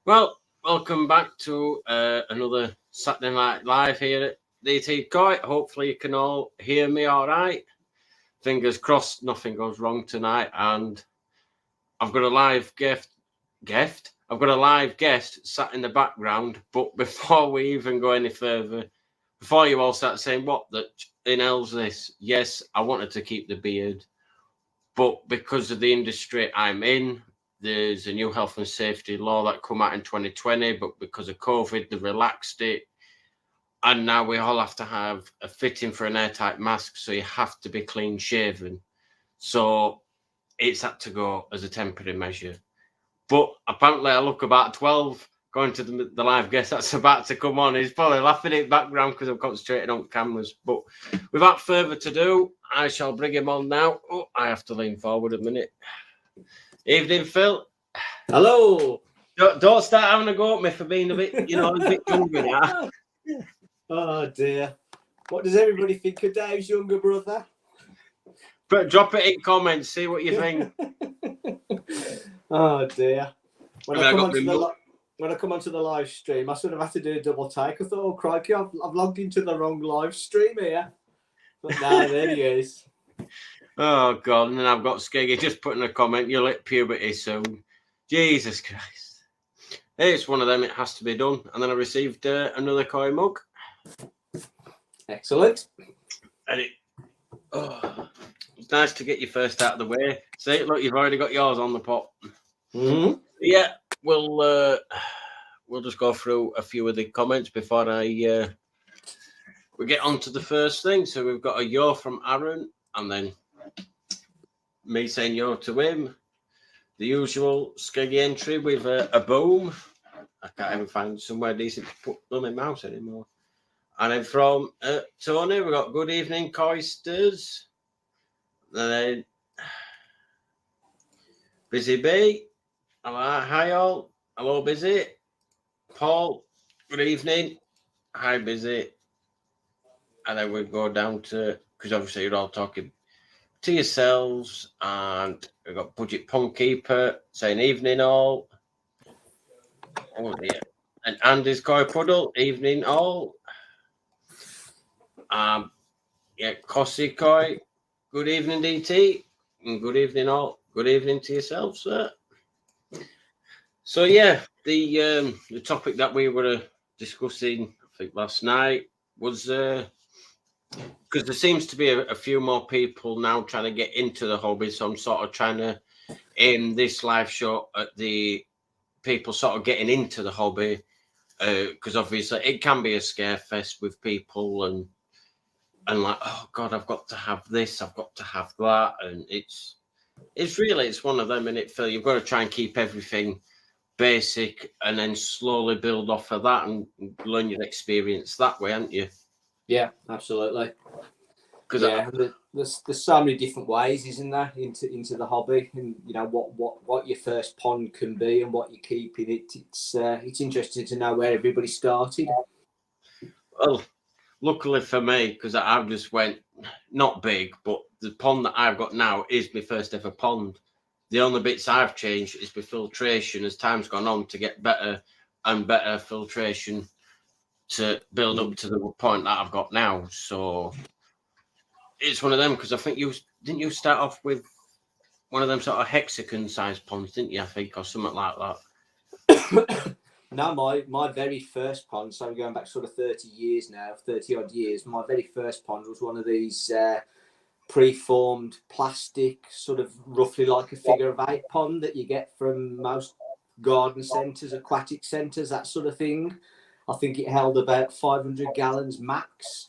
Well, welcome back to another Saturday Night Live here at DT Coy. Hopefully, you can all hear me all right. Fingers crossed, nothing goes wrong tonight. And I've got a live guest. I've got a live guest sat in the background. But before we even go any further, before you all start saying what the in hell's this, yes, I wanted to keep the beard, but because of the industry I'm in, there's a new health and safety law that come out in 2020, but because of COVID, they relaxed it. And now we all have to have a fitting for an airtight mask, so you have to be clean shaven. So it's had to go as a temporary measure. But apparently, I look about 12 going to the live guest that's about to come on. He's probably laughing in the background because I'm concentrating on cameras. But without further ado, I shall bring him on now. Oh, I have to lean forward a minute. Evening, Phil. Hello. Don't start having a go at me for being a bit younger now. Oh dear. What does everybody think of Dave's younger brother? But drop it in comments, see what you think. Oh dear. When I come onto the live stream, I sort of had to do a double take. I thought, oh crikey, I've logged into the wrong live stream here. But now there he is. Oh God! And then I've got Skeggy just putting a comment. You'll hit puberty soon. Jesus Christ! It's one of them. It has to be done. And then I received another Coy mug. Excellent. And it's nice to get you first out of the way. See, look, you've already got yours on the pot. Mm-hmm. Yeah, we'll just go through a few of the comments before we get on to the first thing. So we've got a yo from Aaron, and then me saying yo to him. The usual Skeggy entry with a boom. I can't even find somewhere decent to put on my mouse anymore. And then from Tony, we got good evening, Coysters. And then Busy B. Hi all. Hello, Busy. Paul, good evening. Hi, Busy. And then we go down to, because obviously you're all talking to yourselves, and we've got Budget Pond Keeper saying evening all. Oh dear. And Andy's Coy Puddle, evening all. Cossie Coy, good evening DT, and good evening all. Good evening to yourself, sir. So yeah, the topic that we were discussing, I think last night, was because there seems to be a few more people now trying to get into the hobby. So I'm sort of trying to aim this live show at the people sort of getting into the hobby, because obviously it can be a scare fest with people and like, oh God, I've got to have this, I've got to have that, and it's one of them, and it Phil, you've got to try and keep everything basic and then slowly build off of that and learn your experience that way, haven't you? Yeah, absolutely. Because there's so many different ways, isn't there, into the hobby, and you know what your first pond can be and what you keep in it. It's interesting to know where everybody started. Well, luckily for me, because I've just went not big, but the pond that I've got now is my first ever pond. The only bits I've changed is my filtration as time's gone on to get better and better filtration to build up to the point that I've got now. So it's one of them, because I think you start off with one of them sort of hexagon sized ponds, didn't you? I think, or something like that. No, my very first pond, so I'm going back sort of 30 years now, 30 odd years. My very first pond was one of these preformed plastic, sort of roughly like a figure of eight pond that you get from most garden centres, aquatic centres, that sort of thing. I think it held about 500 gallons max.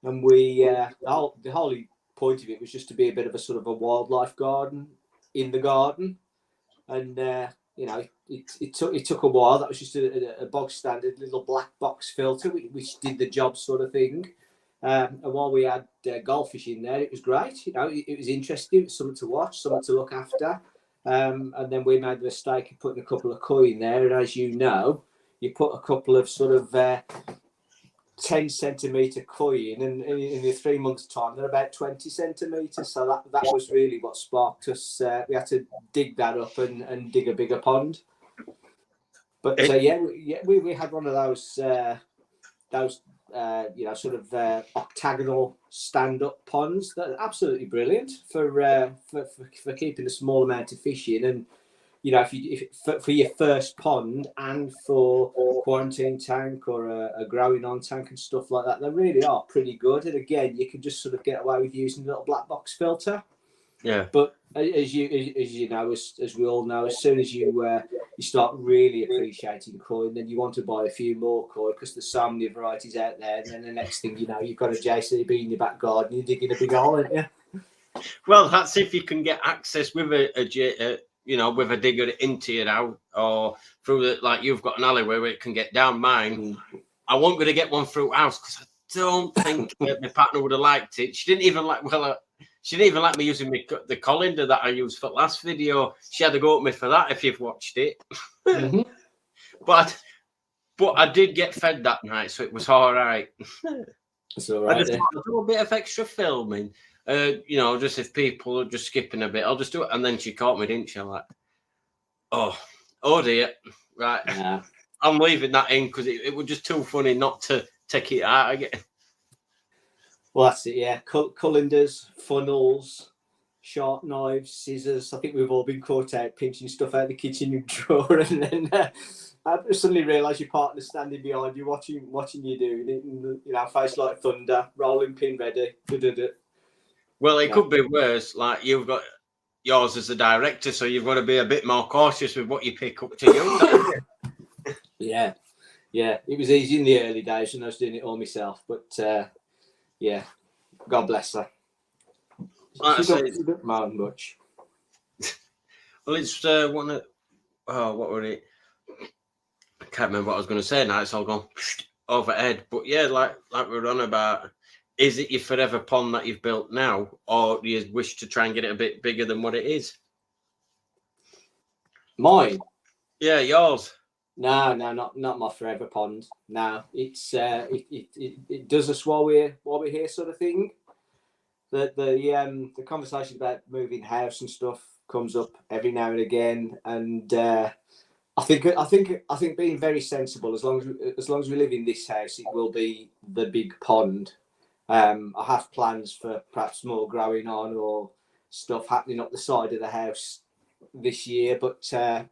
And the whole point of it was just to be a bit of a sort of a wildlife garden in the garden. And, you know, it took a while. That was just a bog standard little black box filter, which did the job sort of thing. And while we had goldfish in there, it was great. You know, it was interesting. It was something to watch, something to look after. And then we made the mistake of putting a couple of koi in there. And as you know, you put a couple of sort of 10 centimetre koi in, and in the 3 months' time, they're about 20 centimetres. So that was really what sparked us. We had to dig that up and dig a bigger pond. But we had one of those sort of octagonal stand-up ponds that are absolutely brilliant for keeping a small amount of fish in. And for your first pond and for quarantine tank or a growing on tank and stuff like that, they really are pretty good. And again, you can just sort of get away with using a little black box filter. Yeah. But as you know, as we all know, as soon as you start really appreciating koi, then you want to buy a few more koi because there's so many varieties out there. And then the next thing you know, you've got a JCB in your back garden, you're digging a big hole, aren't you? Well, that's if you can get access with with a digger into your house or through like you've got an alleyway where it can get down. Mine, I wasn't going to get one through house because I don't think my partner would have liked it. She didn't even like. She didn't even like me using the colander that I used for the last video. She had to go at me for that if you've watched it. Mm-hmm. But I did get fed that night, so it was all right. It's all right. I just want to do a bit of extra filming. Just if people are just skipping a bit, I'll just do it. And then she caught me, didn't she? Like, oh dear. Right. Yeah. I'm leaving that in because it was just too funny not to take it out again. Well, that's it, yeah. Colanders, funnels, sharp knives, scissors. I think we've all been caught out pinching stuff out of the kitchen drawer, and then I suddenly realised your partner's standing behind you, watching you doing it, and face like thunder, rolling pin ready. Well, it could be worse. Like you've got yours as the director, so you've got to be a bit more cautious with what you pick up to you. Yeah. It was easy in the early days when I was doing it all myself, but. Yeah, God bless her. She doesn't mind much. Well, it's one of what were it? I can't remember what I was going to say now. It's all gone overhead. But yeah, like we were on about, is it your forever pond that you've built now, or do you wish to try and get it a bit bigger than what it is? Mine? Yeah, yours. No, not my forever pond. No, it's it does us while we're here, sort of thing. The conversation about moving house and stuff comes up every now and again, and I think being very sensible, as long as we live in this house, it will be the big pond. I have plans for perhaps more growing on or stuff happening up the side of the house this year, but I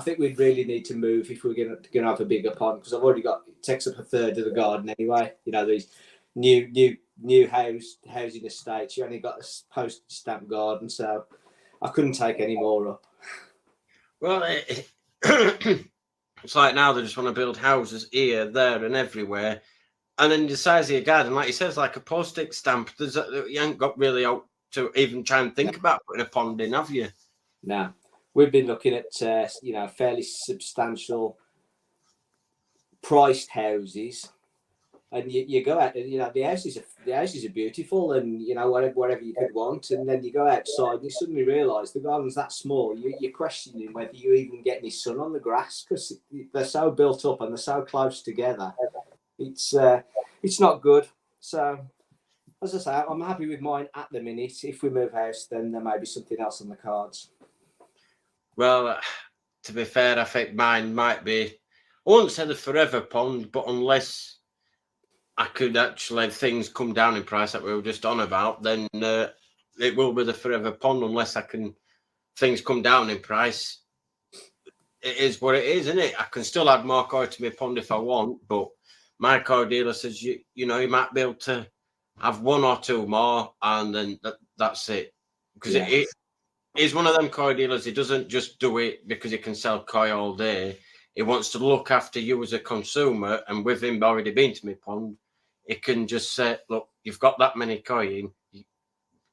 think we'd really need to move if we're going to have a bigger pond, because I've already got, it takes up a third of the garden anyway. These new housing estates, you only got a postage stamp garden, so I couldn't take any more up. Well, it's like now they just want to build houses here, there, and everywhere, and then the size of your garden, like you said, it's like a postage stamp. You ain't got really out to even try and think about putting a pond in, have you? No, we've been looking at fairly substantial priced houses, and you go out, and the houses are beautiful, and whatever you could want, and then you go outside and you suddenly realise the garden's that small. You're questioning whether you even get any sun on the grass because they're so built up and they're so close together. It's not good. So, as I say, I'm happy with mine at the minute. If we move house, then there may be something else on the cards. Well, to be fair, I think mine might be, I wouldn't say the forever pond, but unless I could actually, things come down in price that we were just on about, then it will be the forever pond unless things come down in price. It is what it is, isn't it? I can still add more koi to my pond if I want, but my koi dealer says, you might be able to have one or two more, and then that's it. Because it is one of them koi dealers. He doesn't just do it because he can sell koi all day. He wants to look after you as a consumer, and with him already been to my pond, he can just say, look, you've got that many koi in,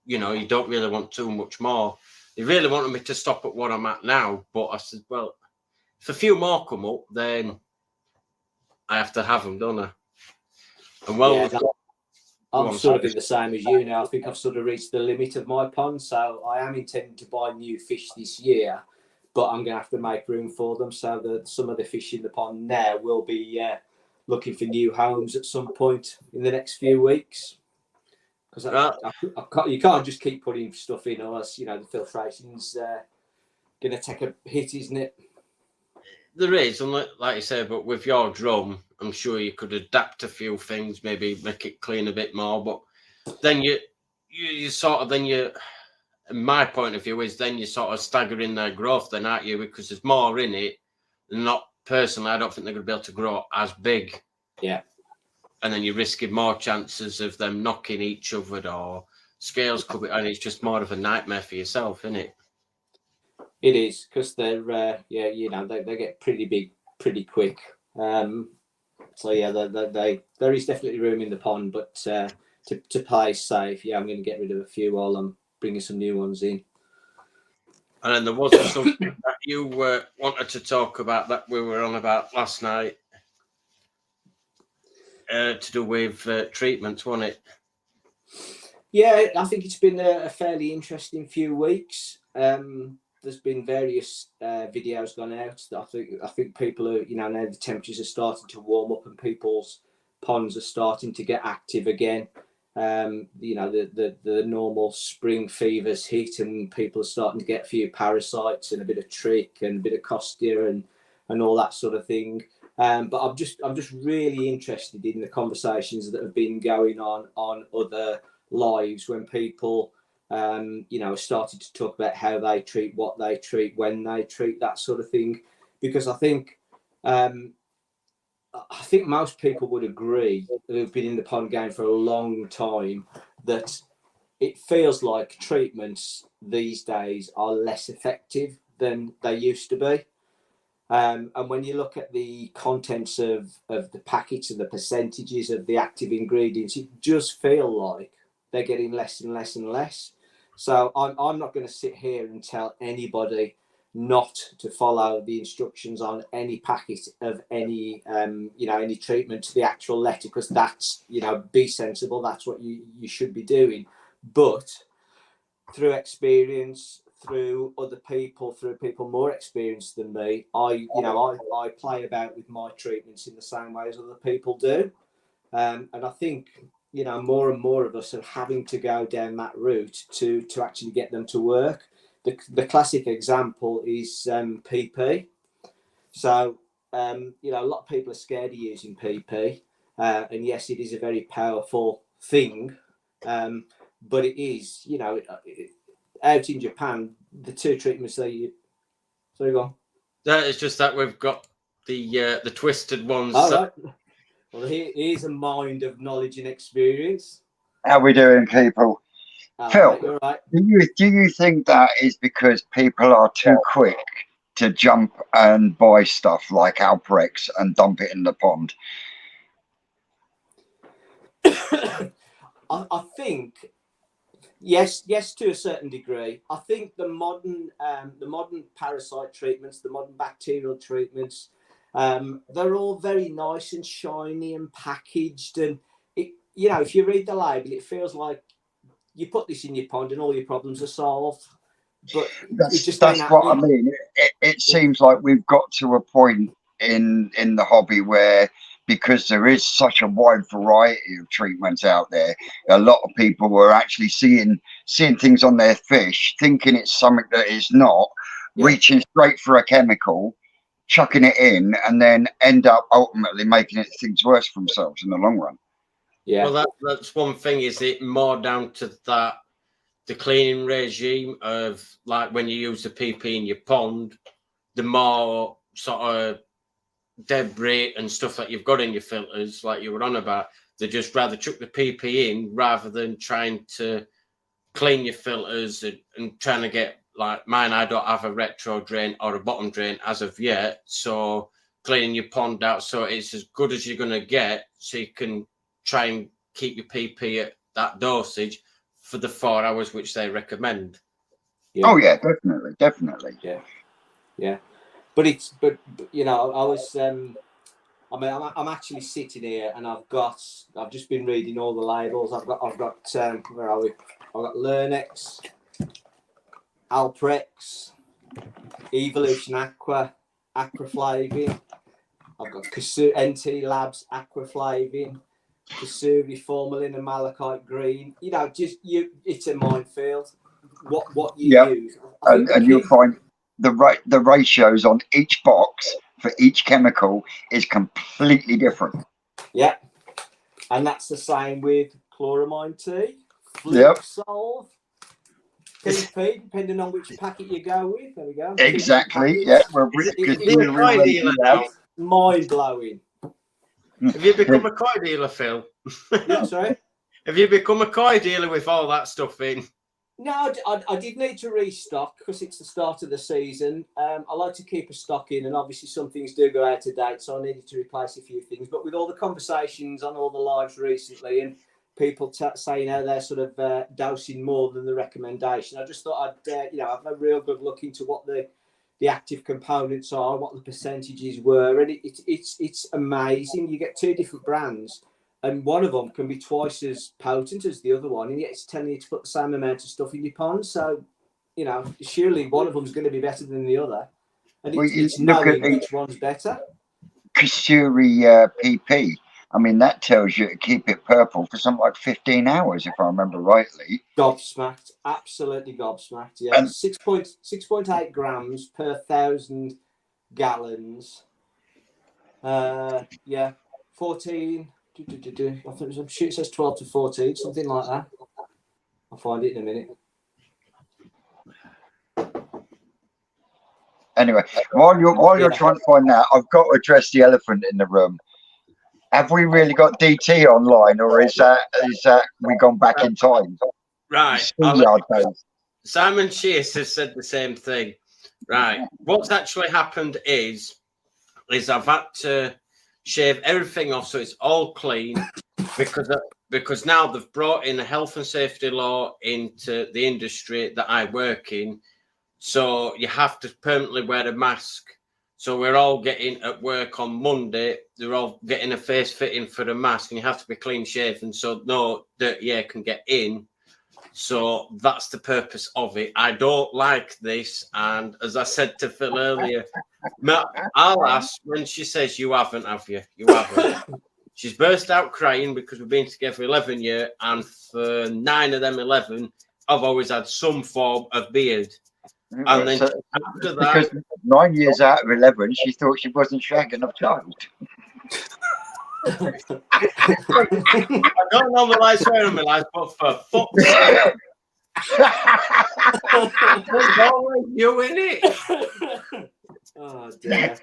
you don't really want too much more. He really wanted me to stop at what I'm at now, but I said, well, if a few more come up, then I have to have them, don't I? And I'm sort of in the same as you now. I think I've sort of reached the limit of my pond, so I am intending to buy new fish this year, but I'm going to have to make room for them. So that some of the fish in the pond now will be looking for new homes at some point in the next few weeks. Because you can't just keep putting stuff in, or else the filtration's going to take a hit, isn't it? there is, and like you say, but with your drum, I'm sure you could adapt a few things, maybe make it clean a bit more. But then you sort of my point of view is then you're sort of staggering their growth, then, aren't you? Because there's more in it. Not personally, I don't think they're going to be able to grow as big. Yeah. And then you're risking more chances of them knocking each other or scales could be, and it's just more of a nightmare for yourself, isn't it? It is, because they're they get pretty big pretty quick. So yeah, there is definitely room in the pond, but to play safe, I'm going to get rid of a few while I'm bringing some new ones in. And then there was something that you wanted to talk about that we were on about last night, to do with treatments, wasn't it? Yeah, I think it's been a fairly interesting few weeks. There's been various videos gone out. I think people are, now the temperatures are starting to warm up and people's ponds are starting to get active again. The normal spring fevers hit and people are starting to get a few parasites and a bit of trick and a bit of costia and all that sort of thing. But I'm just really interested in the conversations that have been going on other lives when people started to talk about how they treat, what they treat, when they treat, that sort of thing. Because I think most people would agree who've been in the pond game for a long time that it feels like treatments these days are less effective than they used to be. And when you look at the contents of the packets and the percentages of the active ingredients, it does feel like they're getting less and less and less. So I'm not going to sit here and tell anybody not to follow the instructions on any packet of any any treatment to the actual letter, because that's, be sensible. That's what you should be doing. But through experience, through other people, through people more experienced than me, I play about with my treatments in the same way as other people do. And I think, more and more of us are having to go down that route to actually get them to work. The classic example is PP. So, a lot of people are scared of using PP. And yes, it is a very powerful thing. But it is, out in Japan, the two treatments Sorry, go on. That is just that we've got the twisted ones. All right. Well, here's a mind of knowledge and experience. How we doing, people? Phil, you're right. Do you think that is because people are too quick to jump and buy stuff like Alprex and dump it in the pond? I think yes, to a certain degree. I think the modern parasite treatments, the modern bacterial treatments, they're all very nice and shiny and packaged, and if you read the label, it feels like you put this in your pond and all your problems are solved. But that's what I mean. It seems like we've got to a point in the hobby where, because there is such a wide variety of treatments out there, a lot of people were actually seeing things on their fish, thinking it's something that is not, reaching straight for a chemical, chucking it in, and then end up ultimately making things worse for themselves in the long run. Yeah. Well, that's one thing. Is it more down to the cleaning regime of, like, when you use the PP in your pond, the more sort of debris and stuff that you've got in your filters, like you were on about, they just rather chuck the PP in rather than trying to clean your filters and trying to get, like mine, I don't have a retro drain or a bottom drain as of yet, so cleaning your pond out so it's as good as you're going to get, so you can try and keep your PP at that dosage for the 4 hours which they recommend. Yeah. Oh yeah, definitely. Yeah. But I was I'm actually sitting here and I've just been reading all the labels. I've got where are we? I've got Lernex, Alprex, Evolution Aqua, Aquaflavin. I've got NT Labs Aquaflavin, Kasuri Formalin and Malachite Green. It's a minefield. What you use. And you'll find the ratios on each box for each chemical is completely different. Yeah, and that's the same with chloramine T, Yep. Fluxol, PP, depending on which packet you go with. There we go. Exactly. Yeah. Well, Is he a coy dealer now? Mind blowing. Have you become a coy dealer, Phil? Yeah, sorry. Have you become a coy dealer with all that stuff in? No, I did need to restock because it's the start of the season. I like to keep a stock in, and obviously some things do go out of date, so I needed to replace a few things. But with all the conversations on all the lives recently and people saying how they're sort of dosing more than the recommendation, I just thought I'd have a real good look into what the active components are, what the percentages were, and it's amazing. You get two different brands, and one of them can be twice as potent as the other one, and yet it's telling you to put the same amount of stuff in your pond. So, surely one of them is going to be better than the other, and it's knowing which one's better. Kasuri PP. I mean, that tells you to keep it purple for something like 15 hours, if I remember rightly. Gobsmacked, absolutely gobsmacked. Yeah, 6.8 grams per 1,000 gallons. 14. I think I'm sure it says 12 to 14, something like that. I'll find it in a minute. Anyway, while you're trying to find that, I've got to address the elephant in the room. Have we really got DT online, or is that we gone back in time? Right. Simon Chase has said the same thing. Right. What's actually happened is I've had to shave everything off so it's all clean because now they've brought in a health and safety law into the industry that I work in. So you have to permanently wear a mask. So we're all getting at work on Monday. They're all getting a face fitting for the mask, and you have to be clean shaven so no dirty air can get in. So that's the purpose of it. I don't like this, and as I said to Phil earlier, I'll ask when she says you haven't, have you? You haven't. She's burst out crying because we've been together 11 years, and for 9 of them 11, I've always had some form of beard. And then after that, because 9 years out of 11, she thought she wasn't shagging a child. I don't normally swear in my life, but for fuck's sake, there's always you in it. Oh dear.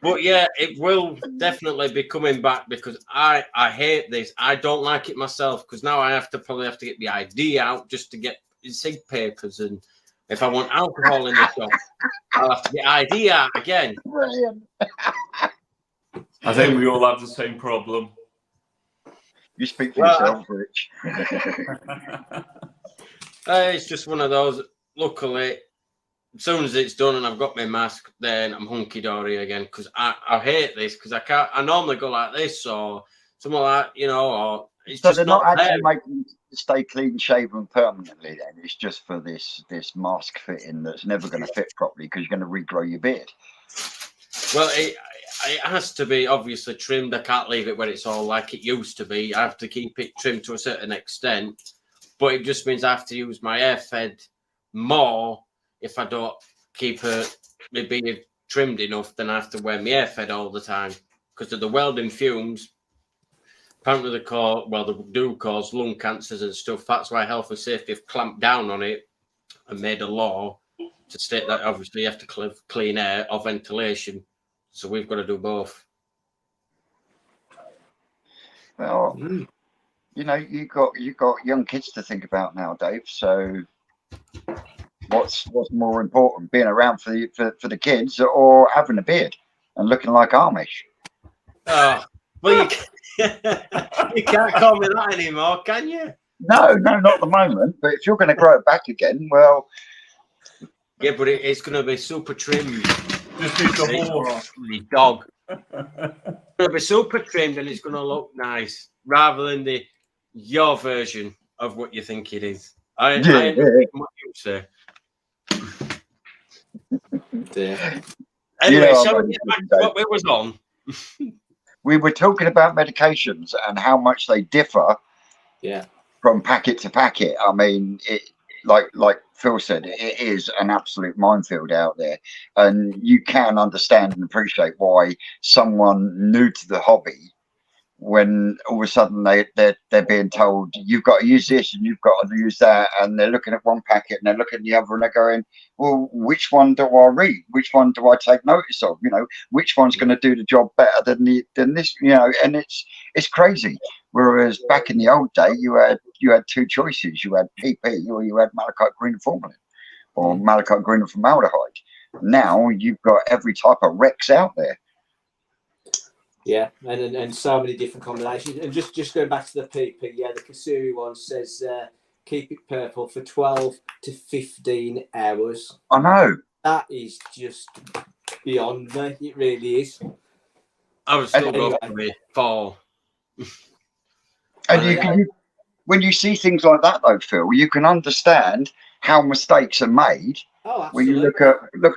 But yeah, it will definitely be coming back because I hate this. I don't like it myself because now I probably have to get the ID out just to get sig papers, and if I want alcohol in the shop, I'll have to get ID out again. Brilliant. I think we all have the same problem. You speak for yourself, Rich. It's just one of those. Luckily, as soon as it's done and I've got my mask, then I'm hunky dory again because I hate this because I can't. I normally go like this or something like or it's so just they're not actually there. making you stay clean shaven permanently. Then it's just for this mask fitting that's never going to fit properly because you're going to regrow your beard. Well, it has to be obviously trimmed. I can't leave it where it's all like it used to be. I have to keep it trimmed to a certain extent, but it just means I have to use my air fed more if I don't keep my beard trimmed enough. Then I have to wear my air fed all the time because of the welding fumes. Apparently, they do cause lung cancers and stuff. That's why Health and Safety have clamped down on it and made a law to state that obviously you have to clean air or ventilation. So we've got to do both. Well, you got young kids to think about now, Dave. So what's more important, being around for the kids or having a beard and looking like Amish? Oh, well, you can't call me that anymore, can you? No, not at the moment. But if you're going to grow it back again, well, yeah, but it's going to be super trimmed. Just need the horse. Dog. It's going to be super trimmed and it's going to look nice rather than your version of what you think it is. I understand what you say. Anyway, shall we get back to what we was on? We were talking about medications and how much they differ from packet to packet. I mean, like Phil said, it is an absolute minefield out there, and you can understand and appreciate why someone new to the hobby, when all of a sudden they're being told you've got to use this and you've got to use that, and they're looking at one packet and they're looking at the other and they're going, well, which one do I read? Which one do I take notice of? You know, which one's going to do the job better than this? You know, and it's crazy. Whereas back in the old day, you had two choices: you had PP or you had malachite green and formalin, or malachite green and formaldehyde. Now you've got every type of Rex out there. Yeah, and so many different combinations. And just going back to the PP, yeah, the Kasuri one says keep it purple for 12 to 15 hours. I know. That is just beyond me. It really is. I would still go for me fall. And when you see things like that, though, Phil, you can understand how mistakes are made. Oh, absolutely. When you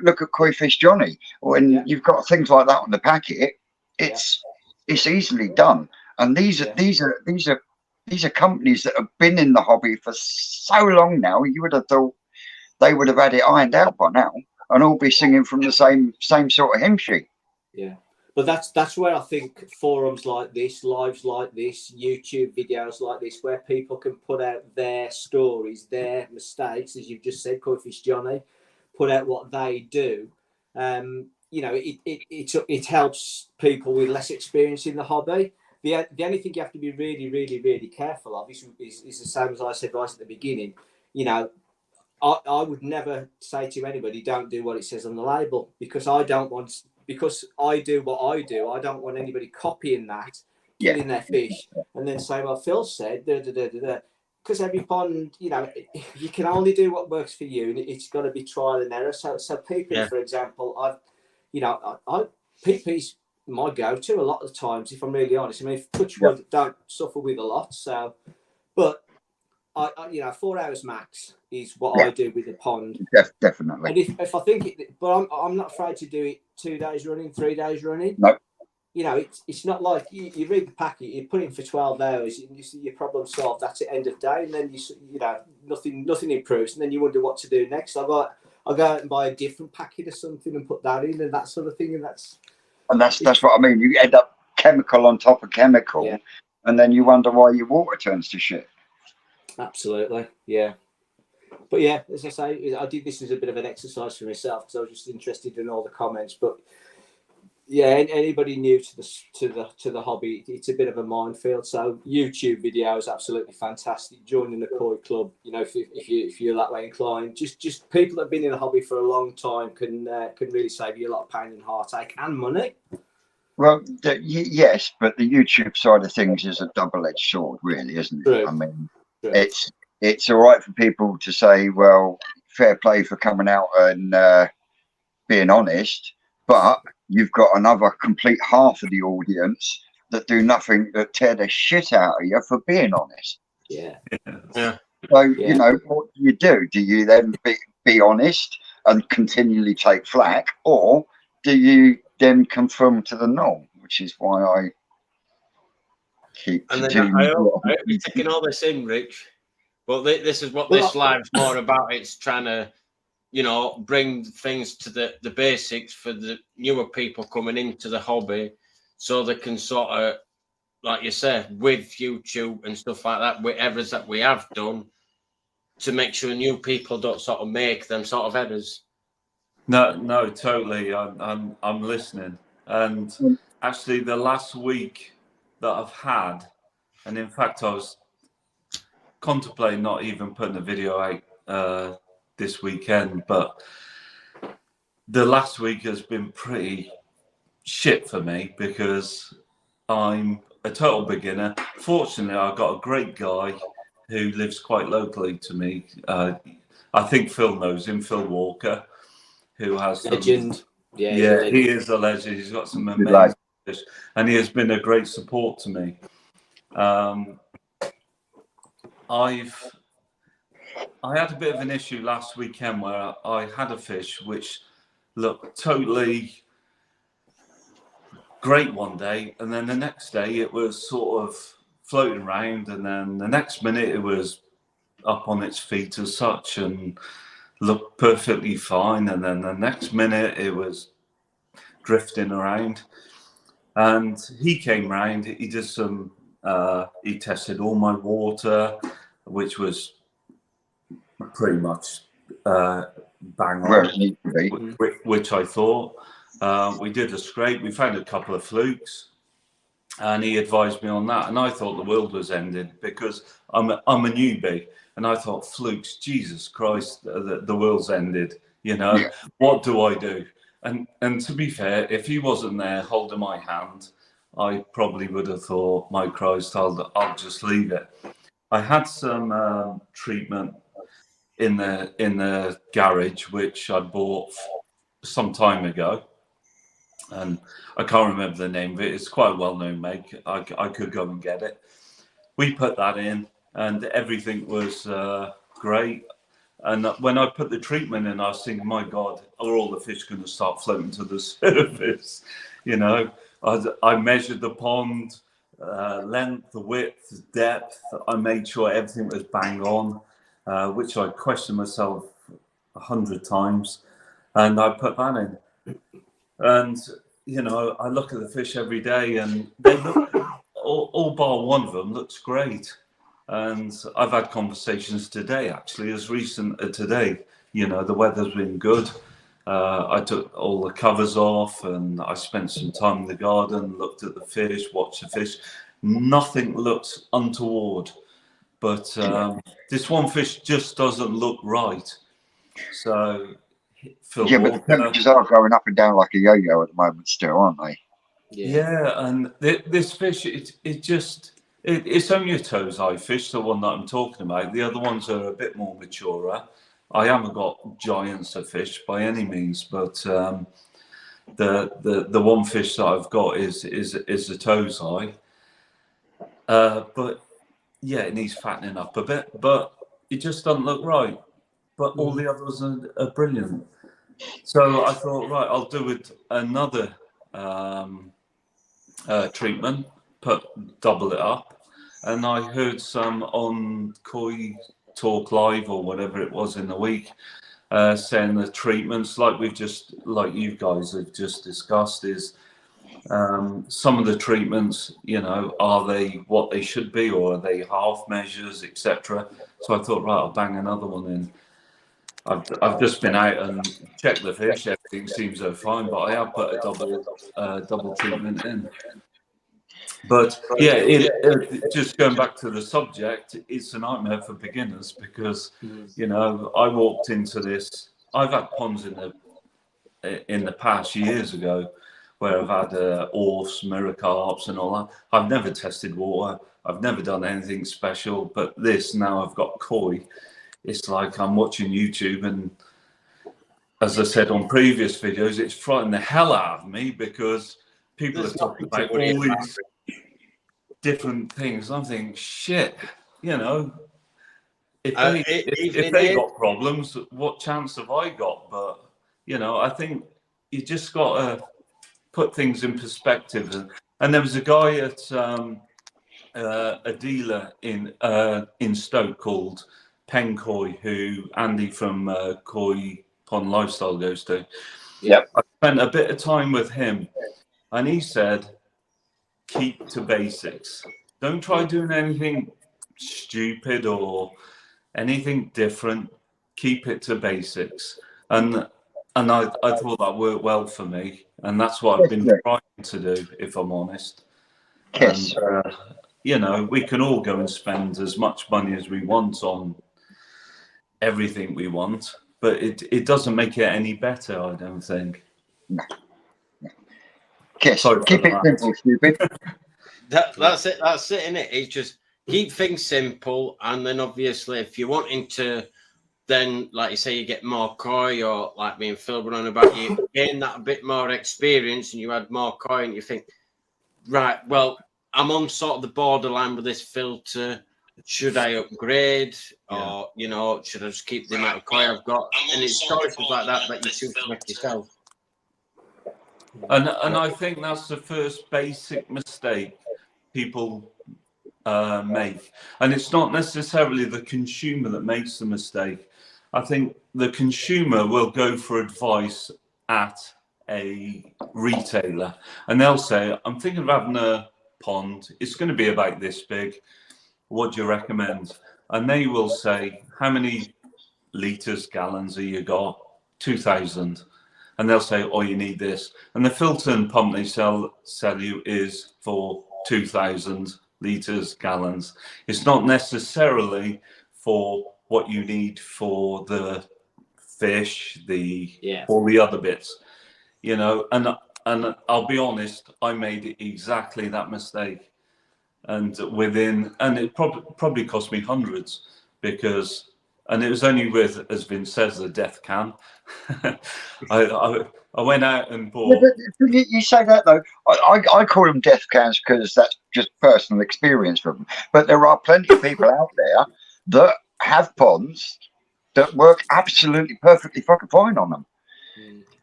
look at Koi Fish Johnny, when you've got things like that on the packet, it's easily done. And these are companies that have been in the hobby for so long now. You would have thought they would have had it ironed out by now and all be singing from the same sort of hymn sheet. Yeah. But that's where I think forums like this, lives like this, YouTube videos like this, where people can put out their stories, their mistakes, as you've just said, Koi Fish Johnny, put out what they do. You know, it helps people with less experience in the hobby. The only thing you have to be really, really, really careful of is the same as I said right at the beginning. You know, I would never say to anybody, don't do what it says on the label, because I don't want. Because I do what I do, I don't want anybody copying that, killing their fish, and then say, well, Phil said, because every pond, you know, you can only do what works for you, and it's got to be trial and error. So PP, for example, PP's my go-to a lot of the times, if I'm really honest. I mean, touch wood, don't suffer with a lot. So, but I 4 hours max is what I do with the pond. Definitely. And if I think it, but I'm not afraid to do it 2 days running, 3 days running. No. You know, it's not like you read the packet, you put in for 12 hours, and you see your problem solved. That's the end of day, and then you know nothing improves, and then you wonder what to do next. I'll go out and buy a different packet or something and put that in, and that sort of thing, and that's what I mean. You end up chemical on top of chemical, and then you wonder why your water turns to shit. Absolutely, yeah. But yeah, as I say, I did this as a bit of an exercise for myself because I was just interested in all the comments. But yeah, anybody new to the hobby, it's a bit of a minefield. So YouTube video is absolutely fantastic. Joining the Koi Club, you know, if you're that way inclined, just people that have been in the hobby for a long time can really save you a lot of pain and heartache and money. Well, yes, but the YouTube side of things is a double-edged sword, really, isn't it? True. I mean, it's all right for people to say, well, fair play for coming out and being honest, but you've got another complete half of the audience that do nothing but tear the shit out of you for being honest. Yeah. So, you know, what do? Do you then be honest and continually take flack, or do you then conform to the norm, which is why I keep and then I hope you're taking all this in, Rich. But this is what this live's more about. It's trying to, you know, bring things to the basics for the newer people coming into the hobby, so they can sort of, like you said, with YouTube and stuff like that, with errors that we have done, to make sure new people don't sort of make them sort of errors. No, totally. I'm listening. And actually, the last week that I've had, and in fact, I was contemplating not even putting a video out this weekend, but the last week has been pretty shit for me because I'm a total beginner. Fortunately, I got a great guy who lives quite locally to me. I think Phil knows him, Phil Walker, who has legend. Yeah, he is a legend. He's got some amazing fish, and he has been a great support to me. I had a bit of an issue last weekend where I had a fish which looked totally great one day, and then the next day it was sort of floating around, and then the next minute it was up on its feet as such and looked perfectly fine. And then the next minute it was drifting around. And he came round, he did some, he tested all my water, which was pretty much bang Where on, it needs to be. which I thought. We did a scrape, we found a couple of flukes, and he advised me on that. And I thought the world was ending because I'm a newbie, and I thought, flukes, Jesus Christ, the world's ended. You know, Yeah. What do I do? And to be fair, if he wasn't there holding my hand, I probably would have thought, my Christ, I'll just leave it. I had some treatment in the garage, which I bought some time ago, and I can't remember the name of it. It's quite a well-known make. I could go and get it. We put that in, and everything was great. And when I put the treatment in, I was thinking, my God, are all the fish going to start floating to the surface? You know, I measured the pond, length, the width, the depth. I made sure everything was bang on, which I questioned myself 100 times. And I put that in. And, you know, I look at the fish every day, and they look, all bar one of them looks great. And I've had conversations today, actually, as recent as today. You know, the weather's been good. I took all the covers off, and I spent some time in the garden, looked at the fish, watched the fish. Nothing looks untoward. But this one fish just doesn't look right. So, Phil Yeah, but Walker, the temperatures are going up and down like a yo-yo at the moment still, aren't they? Yeah, and this fish, it's only a Tozai fish, the one that I'm talking about. The other ones are a bit more mature. I haven't got giants of fish by any means, but the one fish that I've got is a Tozai. But yeah, it needs fattening up a bit, but it just doesn't look right. But all the others are brilliant. So I thought, right, I'll do it another treatment, double it up. And I heard some on Koi Talk Live or whatever it was in the week, saying the treatments, like you guys have just discussed, is some of the treatments, you know, are they what they should be, or are they half measures, etc. So I thought, right, I'll bang another one in. I've just been out and checked the fish. Everything seems so fine, but I have put a double treatment in. But yeah, just going back to the subject, it's a nightmare for beginners because, you know, I walked into this. I've had ponds in the past years ago where I've had orfs, miracarps, and all that. I've never tested water. I've never done anything special. But this, now I've got koi. It's like I'm watching YouTube, and as I said on previous videos, it's frightened the hell out of me because people are talking about all these different things. I'm thinking, shit, you know, if they got problems, what chance have I got? But, you know, I think you just got to put things in perspective. And there was a guy at a dealer in Stoke called Pen Koi, who Andy from Koi Pond Lifestyle goes to. Yeah. I spent a bit of time with him, and he said, keep to basics. Don't try doing anything stupid or anything different. Keep it to basics. And I thought that worked well for me, and that's what I've been trying to do, if I'm honest. Yes. And, you know, we can all go and spend as much money as we want on everything we want, but it doesn't make it any better, I don't think. No. Kiss. Keep it simple, stupid. That's it, innit? It's just keep things simple, and then obviously if you're wanting to then, like you say, you get more koi, or like me and Phil were on about, you gain that a bit more experience and you add more koi, and you think, right, well, I'm on sort of the borderline with this filter. Should I upgrade, or you know, should I just keep the amount of koi I've got? And it's choices like that you choose to make yourself. And I think that's the first basic mistake people make. And it's not necessarily the consumer that makes the mistake. I think the consumer will go for advice at a retailer and they'll say, I'm thinking of having a pond. It's going to be about this big. What do you recommend? And they will say, how many litres, gallons have you got? 2,000. And they'll say, oh, you need this. And the filter and pump they sell you is for 2,000 litres, gallons. It's not necessarily for what you need for the fish, all the other bits, you know. And I'll be honest, I made exactly that mistake. And it probably cost me hundreds and it was only with, as Vince says, the death can. I went out and bought. Yeah, you say that though. I call them death cans because that's just personal experience from them. But there are plenty of people out there that have ponds that work absolutely perfectly fucking fine on them.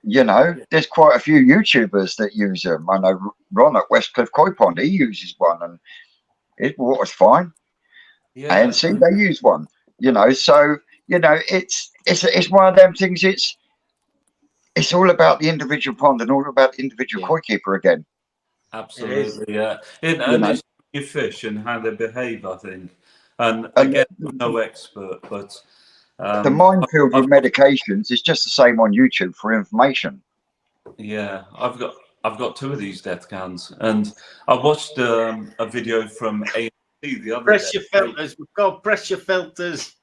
You know, there's quite a few YouTubers that use them. I know Ron at Westcliff Koi Pond, he uses one and it water's fine. Yeah. And see, they use one. You know, so you know, it's one of them things. It's all about the individual pond and all about the individual koi keeper again. Absolutely, yeah. And it's your fish and how they behave, I think. And again, I'm no expert, but the minefield with medications is just the same on YouTube for information. Yeah, I've got two of these death cans, and I watched a video from AMC the other day. Pressure filters. We've got pressure filters.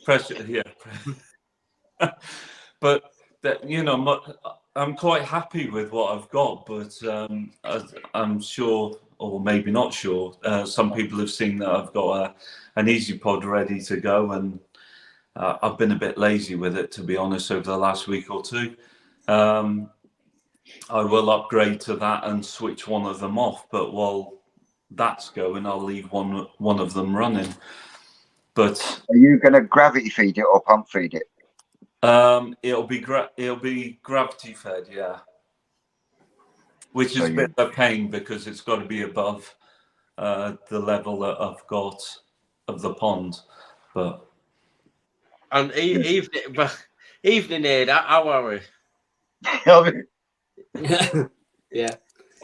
Pressure, yeah. But that, you know, I'm quite happy with what I've got, but I'm sure, or maybe not sure, some people have seen that I've got an Easy Pod ready to go, and I've been a bit lazy with it, to be honest, over the last week or two. I will upgrade to that and switch one of them off, but while that's going, I'll leave one of them running. But are you going to gravity feed it or pump feed it? It'll be gravity fed, yeah. Which is a bit of a pain because it's got to be above the level that I've got of the pond. But and evening aid, how are we? Yeah.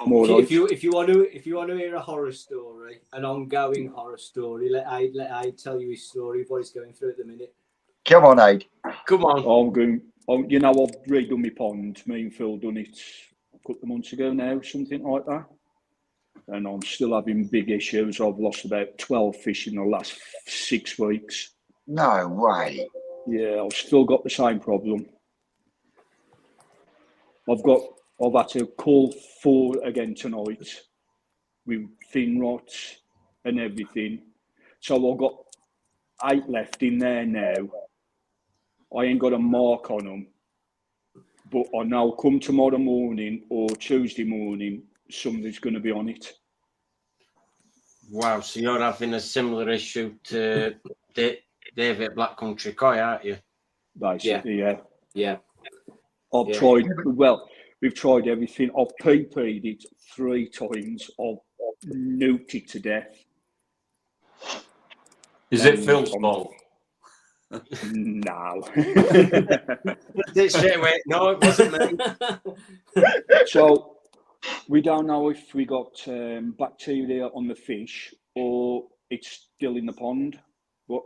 If you want to hear a horror story, an ongoing horror story, let Aid tell you his story of what he's going through at the minute. Come on, Aid. Come on. You know, I've redone my pond. Me and Phil done it a couple of months ago now, something like that. And I'm still having big issues. I've lost about 12 fish in the last 6 weeks. No way. Yeah, I've still got the same problem. I've had to call 4 again tonight with fin rots and everything. So I've got 8 left in there now. I ain't got a mark on them. But I know come tomorrow morning or Tuesday morning, somebody's going to be on it. Wow, so you're having a similar issue to David Black Country Koi, aren't you? Basically, yeah. I've tried, we've tried everything. I've PP'd it 3 times. I've nuked it to death. Is it Phil's fault? No. Straight away. No, it wasn't me. So we don't know if we got bacteria on the fish or it's still in the pond. But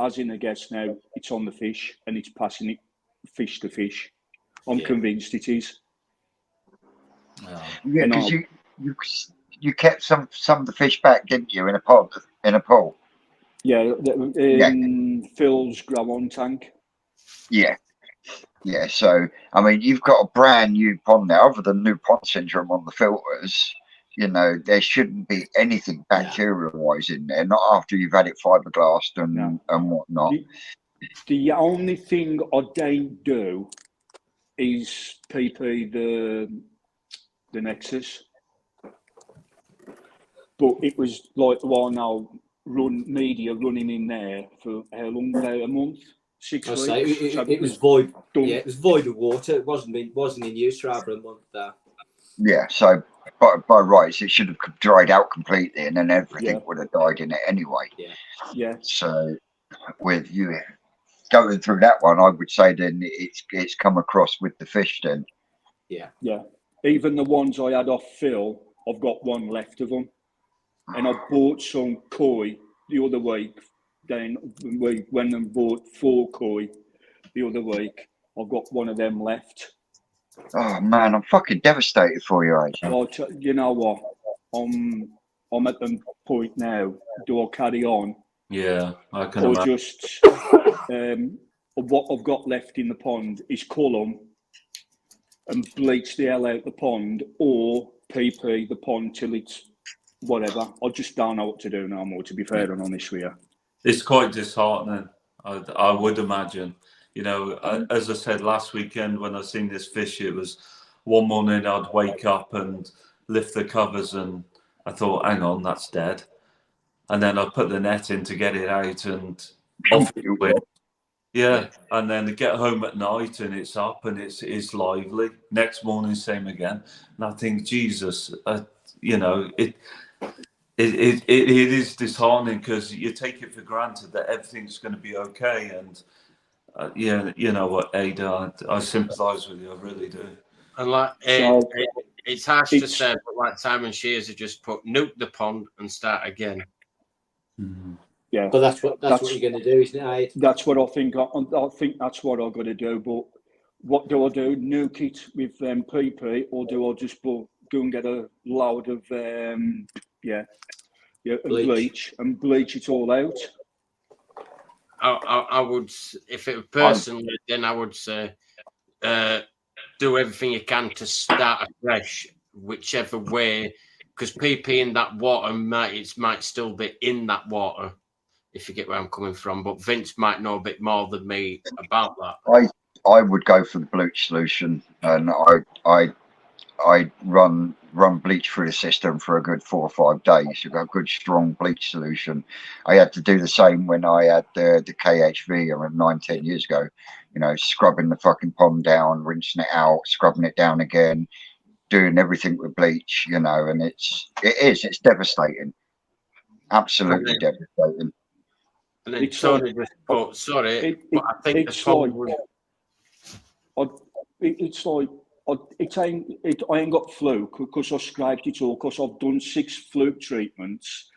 as in a guess now, it's on the fish and it's passing it fish to fish. I'm convinced it is. Yeah, because you kept some of the fish back, didn't you, in a pool? Yeah, Phil's grow-on tank. Yeah. So I mean, you've got a brand new pond now. Other than new pond syndrome on the filters, you know, there shouldn't be anything bacterial-wise in there. Not after you've had it fiberglassed and whatnot. The only thing I don't do is PP the Nexus, but it was like while now media running in there for how long? About a month, 6 weeks. It was void. Yeah, it was void of water. It wasn't in use for over a month there. Yeah, so by rights, it should have dried out completely, and then everything Yeah. would have died in it anyway. Yeah. So, with you going through that one, I would say then it's come across with the fish then. Yeah. Even the ones I had off Phil, I've got one left of them. And I bought some koi the other week. Then we went and bought 4 koi the other week. I've got one of them left. Oh man, I'm fucking devastated for you, Age. You know what? I'm at the point now. Do I carry on, Yeah, I can or imagine. just what I've got left in the pond is cull 'em and bleach the hell out the pond, or PP the pond till it's whatever. I just don't know what to do no more, to be fair and honest with you. It's quite disheartening, I would imagine. You know, as I said last weekend when I seen this fish, it was one morning I'd wake up and lift the covers and I thought, hang on, that's dead. And then I put the net in to get it out and off it went. Yeah, and then get home at night and it's up and it's lively. Next morning, same again. And I think, Jesus, you know, it is disheartening because you take it for granted that everything's going to be okay. And yeah, you know what, Ada, I sympathise with you, I really do. And like it's harsh to say, but like Simon Shears have just put nuke the pond and start again. Mm-hmm. Yeah, But that's what you're going to do, isn't it, Aid? That's what I think. I think that's what I've got to do. But what do I do? Nuke it with PP, or do I just go and get a load of bleach and bleach it all out? I would, if it were personally, then I would say do everything you can to start afresh, whichever way, because PP in that water might still be in that water, if you get where I'm coming from. But Vince might know a bit more than me about that. I would go for the bleach solution, and I run bleach through the system for a good 4 or 5 days. You've got a good strong bleach solution. I had to do the same when I had the KHV around 9-10 years ago. You know, scrubbing the fucking pond down, rinsing it out, scrubbing it down again, doing everything with bleach. You know, and it's devastating, absolutely devastating. And then Tony just put, sorry, but I think the pond was. I ain't got fluke because I scraped it all, because I've done 6 fluke treatments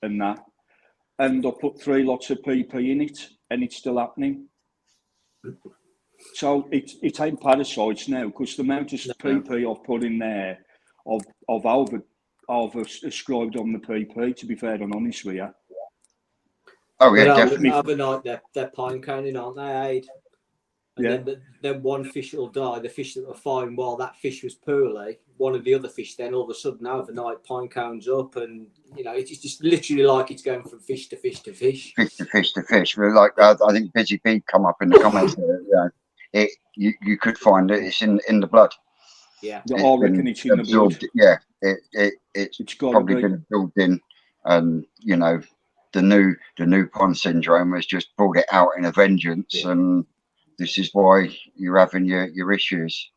and that, and I put 3 lots of PP in it, and it's still happening. So it ain't parasites now, because the amount of PP I've put in there, I've over-ascribed on the PP, to be fair and honest with you. Oh yeah, definitely. Overnight they're pine coning, aren't they, Aid? And then one fish will die. The fish that were fine while that fish was poorly, one of the other fish then all of a sudden overnight pine cones up, and you know it's just literally like it's going from fish to fish to fish. Fish to fish to fish. We're like I think Busy Pete come up in the comments. You could find it. It's in the blood. Yeah, I reckon it's in the blood. Yeah, it's probably been absorbed in, and you know the new pond syndrome has just brought it out in a vengeance, and this is why you're having your issues.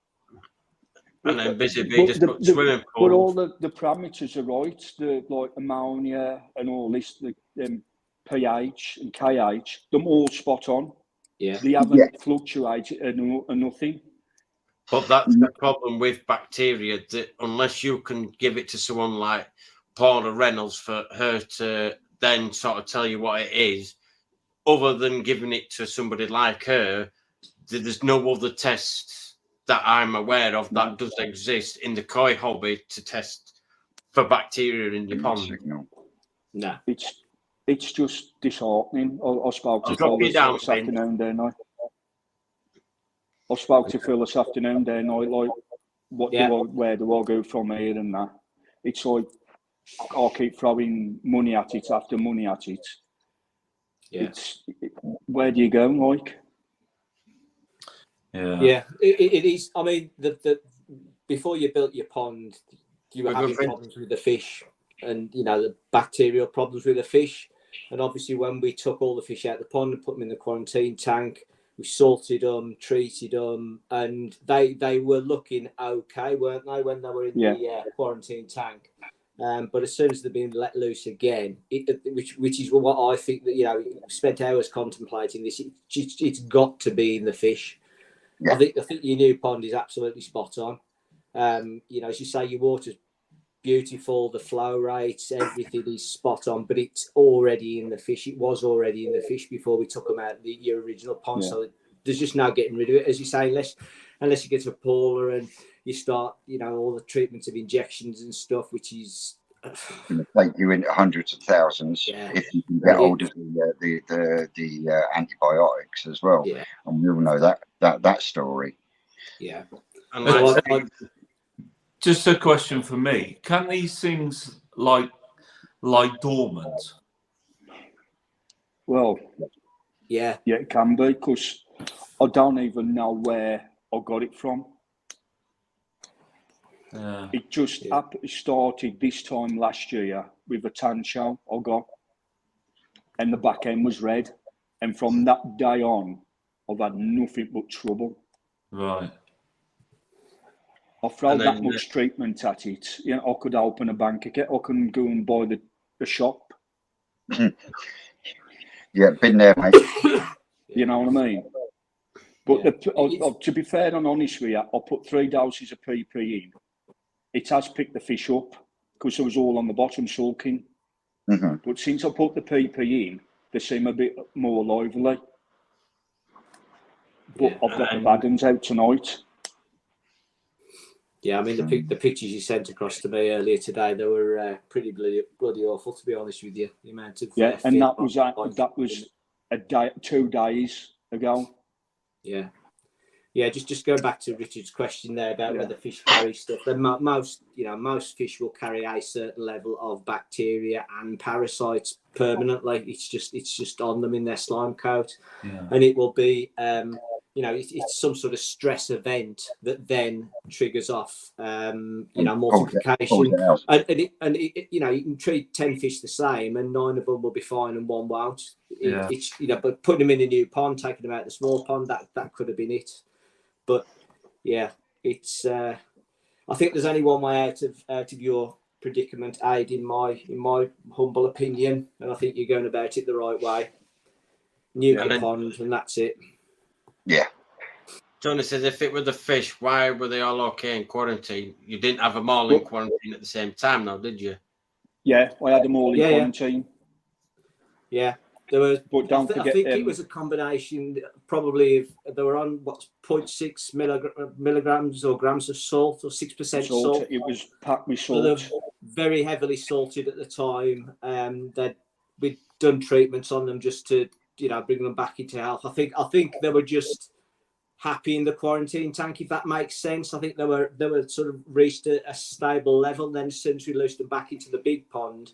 And then Busy Bee just put swimming pool. But all the parameters are right. The like ammonia and all this, the pH and KH, them all spot on. Yeah, they haven't fluctuated and nothing. But that's the problem with bacteria, that unless you can give it to someone like Paula Reynolds for her to then sort of tell you what it is, other than giving it to somebody like her, there's no other tests that I'm aware of that does exist in the koi hobby to test for bacteria in your pond. No, it's just disheartening. I spoke to Phil this afternoon, didn't I? I spoke to Phil this afternoon, didn't I? Like, where do I go from here and that? It's like I'll keep throwing money at it after money at it. Yeah. Where do you go, like? Yeah, it is. I mean, the before you built your pond, you were having problems with the fish, and you know the bacterial problems with the fish. And obviously, when we took all the fish out of the pond and put them in the quarantine tank, we salted them, treated them, and they were looking okay, weren't they, when they were in the quarantine tank? But as soon as they've been let loose again, which is what I think that, you know, spent hours contemplating this. It's got to be in the fish. Yeah. I think your new pond is absolutely spot on. You know, as you say, your water's beautiful, the flow rates, everything is spot on, but it's already in the fish. It was already in the fish before we took them out of your original pond. Yeah. So there's just no getting rid of it, as you say, unless you get to a pooler and you start, you know, all the treatments of injections and stuff, which is going to take you into hundreds of thousands if you can get hold of the antibiotics as well. Yeah. And we all know that story. Yeah. And just a question for me: can these things lie dormant? Well, yeah, it can be, because I don't even know where I got it from. It just started this time last year with a tan shell I got, and the back end was red, and from that day on, I've had nothing but trouble. Right. I've thrown that much treatment at it. You know, I could open a bank account. I can go and buy the shop. Yeah, been there, mate. You know what I mean? But to be fair and honest with you, I put 3 doses of PP in. It has picked the fish up because it was all on the bottom sulking. Mm-hmm. But since I put the PP in, they seem a bit more lively. But I've got the bad ones out tonight. Yeah, I mean, the pictures you sent across to me earlier today, they were pretty bloody awful, to be honest with you. The amount of and that was a day, 2 days ago. Yeah. Yeah, just go back to Richard's question there about whether fish carry stuff. Most fish will carry a certain level of bacteria and parasites permanently. It's just on them in their slime coat, and it will be it's some sort of stress event that then triggers off multiplication. And you can treat 10 fish the same, and 9 of them will be fine and 1 won't. But putting them in a new pond, taking them out of the small pond, that could have been it. But yeah, it's. I think there's only one way out of your predicament, Aid, in my humble opinion, and I think you're going about it the right way. Nuke the pond, and that's it. Yeah. Tony says, if it were the fish, why were they all okay in quarantine? You didn't have them all in quarantine at the same time, now, did you? Yeah, I had them all in quarantine. Yeah. There was, but don't forget, I think it was a combination, probably, if they were on 0.6 milligrams or grams of salt, or 6% salt. It was packed with salt. So very heavily salted at the time. We'd done treatments on them just to, bring them back into health. I think they were just happy in the quarantine tank, if that makes sense. I think they were sort of reached a stable level. Then as soon as we loosed them back into the big pond,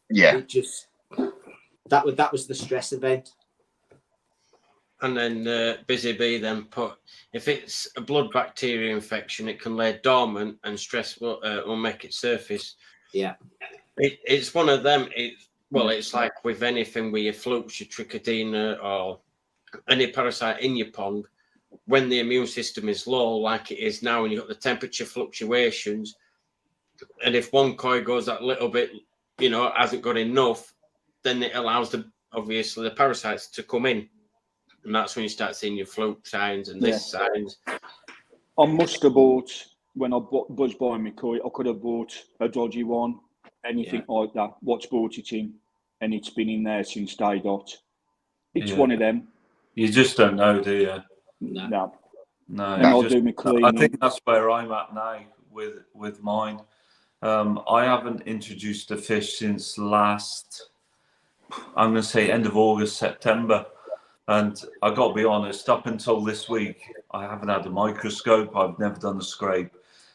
it just. That was the stress event. And then Busy Bee then put, if it's a blood bacteria infection, it can lay dormant and stress will make it surface. Yeah. It's one of them. It's like with anything with your flukes, your trichodina, or any parasite in your pond, when the immune system is low, like it is now, and you've got the temperature fluctuations, and if one koi goes that little bit, hasn't got enough, then it allows the parasites to come in, and that's when you start seeing your fluke signs and this signs. I must have bought, when I was buying my koi, I could have bought a dodgy one, anything like that. What's bought it in, and it's been in there since day dot. It's one of them. You just don't know, do you? No. And I'll do my cleaning. I think that's where I'm at now with mine. I haven't introduced a fish since last, I'm going to say end of August, September. And I got to be honest, up until this week, I haven't had a microscope. I've never done a scrape.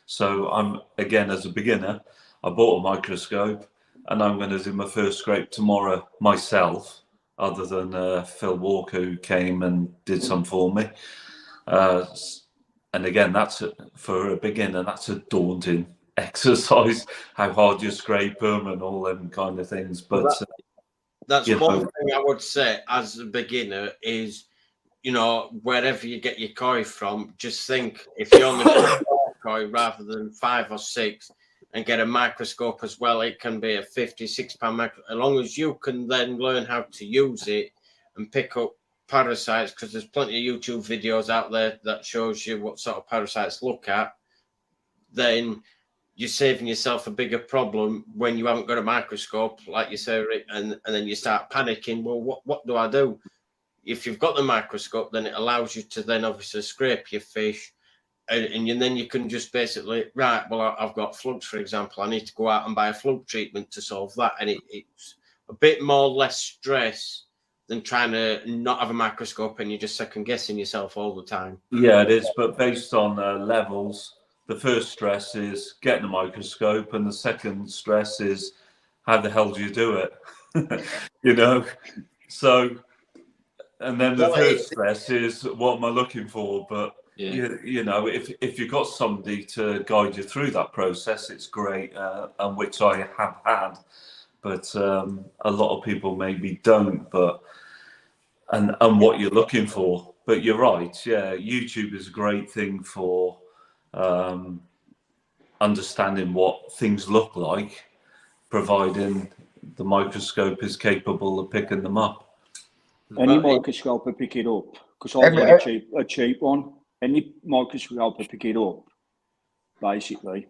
So I'm, again, as a beginner, I bought a microscope, and I'm going to do my first scrape tomorrow myself, other than Phil Walker, who came and did some for me. And again, for a beginner, that's a daunting exercise, how hard you scrape them and all them kind of things. But that's one thing I would say as a beginner is you know, wherever you get your koi from, just think if you only get 4 koi rather than 5 or 6 and get a microscope as well, it can be a £56 microscope, as long as you can then learn how to use it and pick up parasites, because there's plenty of YouTube videos out there that shows you what sort of parasites look at, then you're saving yourself a bigger problem when you haven't got a microscope, like you say, Rick, and then you start panicking. Well, what do I do? If you've got the microscope, then it allows you to then obviously scrape your fish, and then you can just basically, right, well, I've got flukes, for example. I need to go out and buy a fluke treatment to solve that. And it's a bit more less stress than trying to not have a microscope and you're just second guessing yourself all the time. Yeah, it is. But based on levels, the first stress is getting a microscope, and the second stress is how the hell do you do it? You know? So, and then the third stress is what am I looking for? But, you know, if you've got somebody to guide you through that process, it's great, and which I have had. But a lot of people maybe don't, but and what you're looking for. But you're right, yeah, YouTube is a great thing for understanding what things look like, providing the microscope is capable of picking them up. Any microscope will pick it up, because I've got a cheap one. Any microscope will pick it up, basically.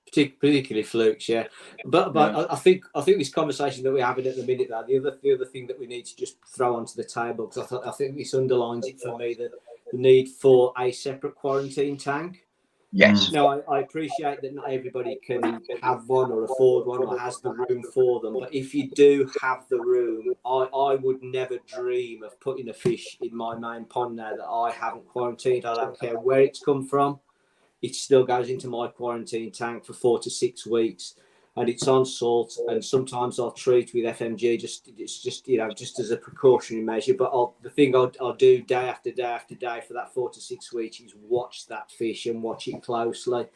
Particularly flukes, yeah. But yeah. I think this conversation that we're having at the minute, that the other thing that we need to just throw onto the table, because I think this underlines it for me, that the need for a separate quarantine tank. Yes. Now, I appreciate that not everybody can have one or afford one or has the room for them. But if you do have the room, I would never dream of putting a fish in my main pond now that I haven't quarantined. I don't care where it's come from. It still goes into my quarantine tank for 4 to 6 weeks, and it's on salt. And sometimes I'll treat with FMG, just as a precautionary measure. But the thing I'll do day after day after day for that 4 to 6 weeks is watch that fish and watch it closely.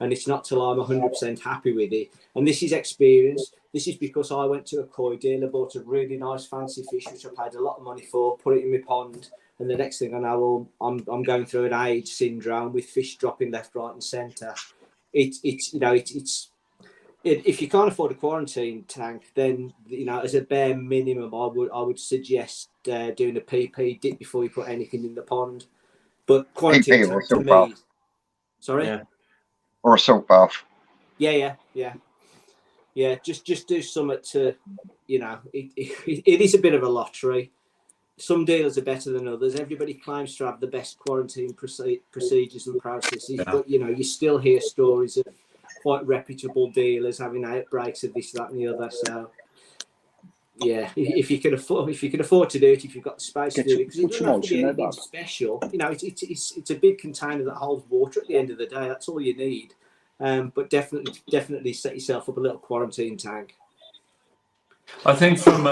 And it's not till I'm 100% happy with it. And this is experience. This is because I went to a koi dealer, bought a really nice fancy fish, which I paid a lot of money for, put it in my pond. And the next thing I know, I'm going through an age syndrome with fish dropping left, right, and centre. It's if you can't afford a quarantine tank, then as a bare minimum, I would suggest doing a PP dip before you put anything in the pond. But quarantine tank to me, sorry, or a salt bath. Yeah. Just do something to, it is a bit of a lottery. Some dealers are better than others. Everybody claims to have the best quarantine procedures and processes, but you still hear stories of quite reputable dealers having outbreaks of this, that, and the other. So, yeah, if you can afford to do it, if you've got the space to do it, because it doesn't have to be anything special. It's a big container that holds water at the end of the day. That's all you need. But definitely set yourself up a little quarantine tank. I think from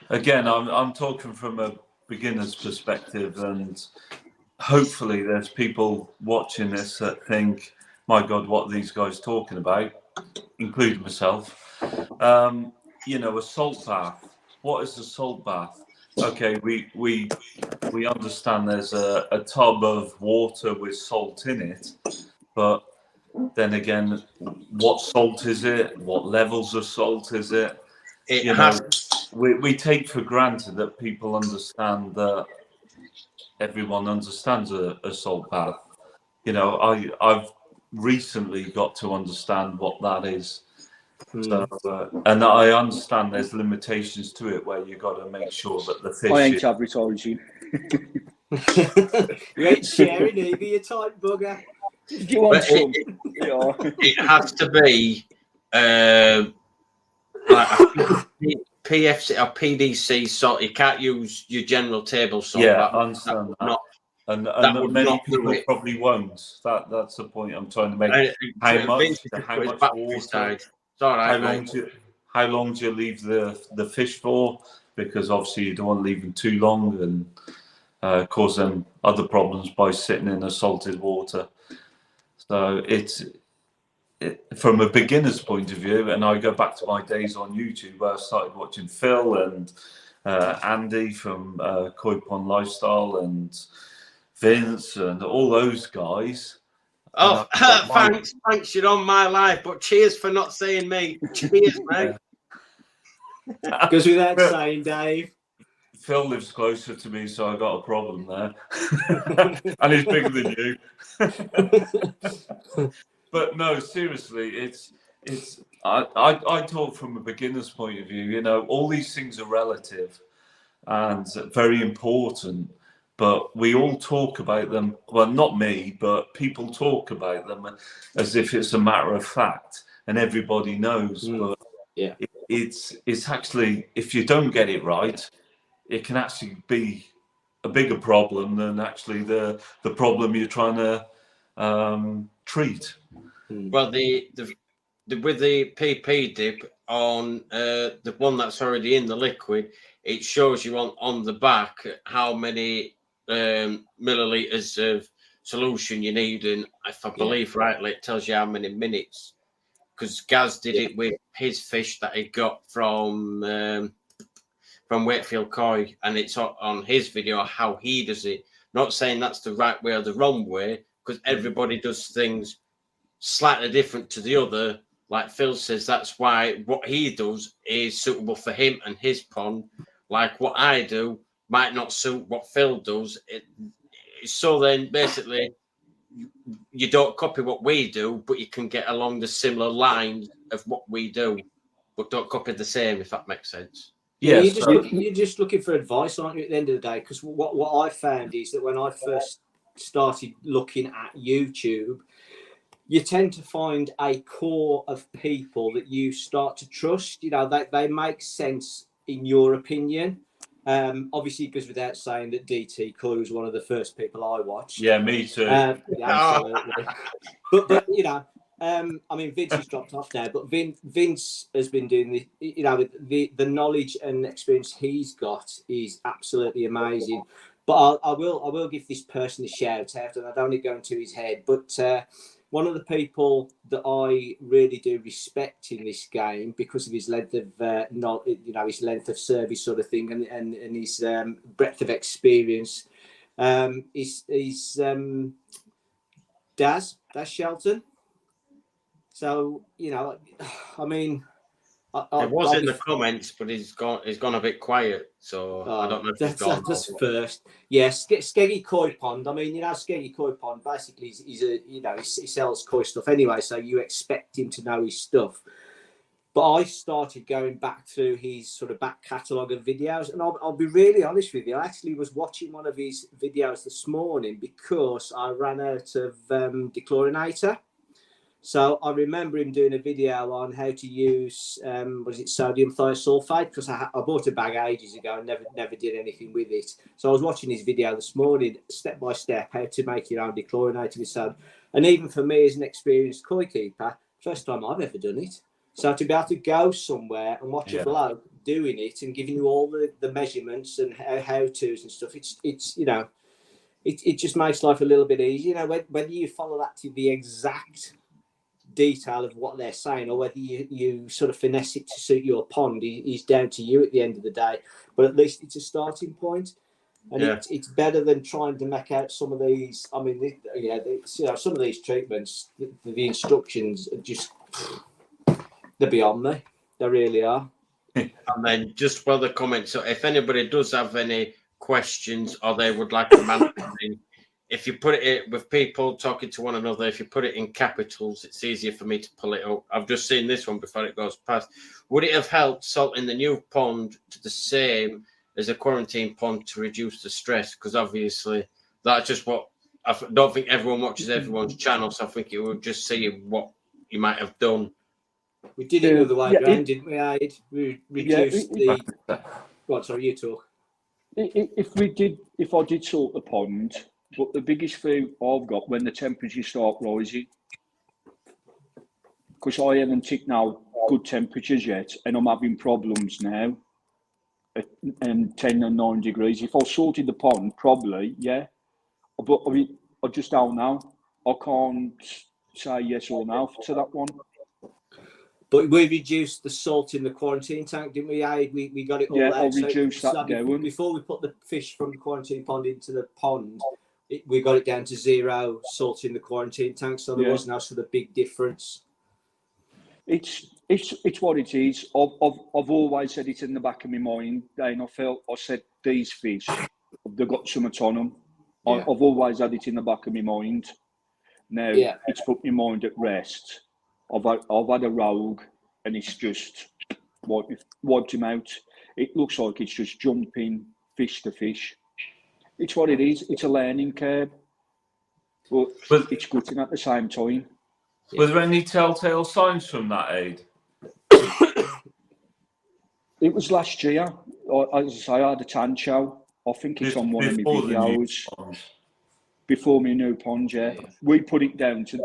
again, I'm talking from a beginner's perspective, and hopefully there's people watching this that think, my God, what are these guys talking about, including myself. A salt bath. What is a salt bath? Okay, we understand there's a tub of water with salt in it, but then again, what salt is it? What levels of salt is it? We take for granted that people understand that everyone understands a salt bath. I've recently got to understand what that is. So, and I understand there's limitations to it where you got to make sure that the fish. I ain't advertising. You ain't sharing either, you tight bugger. Do you want some? It has to be like PFC or PDC salt. You can't use your general table salt. Yeah, I understand that. And many people probably won't. That's the point I'm trying to make. How much water? How long do you leave the fish for? Because obviously you don't want to leave them too long and cause them other problems by sitting in the salted water. So it's from a beginner's point of view, and I go back to my days on YouTube where I started watching Phil and Andy from Koi Pond Lifestyle and Vince and all those guys. Oh, thanks, you're on my life, but cheers for not saying me. Cheers, mate. Goes without saying, Dave. Phil lives closer to me, so I got a problem there. And he's bigger than you. But no, seriously, it's I talk from a beginner's point of view. You know, all these things are relative and very important, but we all talk about them. Well, not me, but people talk about them as if it's a matter of fact, and everybody knows. But yeah, it's actually, if you don't get it right, it can actually be a bigger problem than actually the problem you're trying to treat. Well, the with the PP dip on the one that's already in the liquid, it shows you on the back how many milliliters of solution you need, and if I believe rightly, it tells you how many minutes. Because Gaz did it with his fish that he got from Wakefield Koi, and it's on his video how he does it. Not saying that's the right way or the wrong way, because everybody does things slightly different to the other. Like Phil says, that's why what he does is suitable for him and his pond. Like what I do might not suit what Phil does. So then basically you don't copy what we do, but you can get along the similar lines of what we do, but don't copy the same, if that makes sense. Yeah, you're just looking for advice, aren't you, at the end of the day? Because what I found is that when I first started looking at YouTube, you tend to find a core of people that you start to trust. You know, they make sense in your opinion. Obviously, it goes without saying that DT Koi was one of the first people I watched. Yeah, me too. Yeah, absolutely. but you know, I mean, Vince has dropped off now, but Vince has been doing the, you know, the knowledge and experience he's got is absolutely amazing. But I will give this person a shout out, and I don't want to go into his head, but one of the people that I really do respect in this game because of his length of his length of service sort of thing, and his breadth of experience is Daz Shelton. So, you know, I mean, it was in the comments, but he's gone a bit quiet, so I don't know if he's gone. That's first. Yes, Skeggy Koi Pond. I mean, you know, Skeggy Koi Pond basically he's a, you know, he sells koi stuff anyway, so you expect him to know his stuff. But I started going back through his sort of back catalogue of videos, and I'll be really honest with you. I actually was watching one of his videos this morning because I ran out of dechlorinator. So I remember him doing a video on how to use sodium thiosulfate, because I bought a bag ages ago and never did anything with it. So I was watching his video this morning, step by step, how to make your own dechlorinator with sodium. And even for me as an experienced koi keeper, first time I've ever done it. So to be able to go somewhere and watch a bloke doing it and giving you all the measurements and how-tos and stuff, it's you know, it just makes life a little bit easier. You know, whether you follow that to the exact detail of what they're saying or whether you sort of finesse it to suit your pond is down to you at the end of the day, but at least it's a starting point, and it's better than trying to make out some of these. I mean, some of these treatments, the instructions are just, they're beyond me. They really are. And then just while the comments, so if anybody does have any questions or they would like to answer, if you put it with people talking to one another, if you put it in capitals, it's easier for me to pull it up. I've just seen this one before it goes past. Would it have helped salting the new pond to the same as a quarantine pond to reduce the stress? Because obviously that's just what I don't think everyone watches everyone's channel, so I think it would just see what you might have done. We did it the other way around, didn't we, Aid? We reduced the. Go on, sorry, you talk. If I did salt the pond. But the biggest fear I've got when the temperatures start rising, because I haven't ticked now good temperatures yet, and I'm having problems now at 10 and 9 degrees. If I salted the pond, probably, but I mean, I just don't know. I can't say yes or no to that one. But we reduced the salt in the quarantine tank, didn't we, Aid? We got it all Yeah, out. I'll reduce that down. Before we put the fish from the quarantine pond into the pond, we got it down to 0 salt in the quarantine tank, so there was no sort of big difference. It's what it is. I've always said it in the back of my mind, and I said these fish, they've got something on them. Yeah. I've always had it in the back of my mind. Now it's put my mind at rest. I've had a rogue, and it's just wiped him out. It looks like it's just jumping fish to fish. It's what it is. It's a learning curve, but it's gutting at the same time. Were there any telltale signs from that, Aid? It was last year. As I say, I had a tan show. I think it's on one of my videos. Before my new pond, we put it down to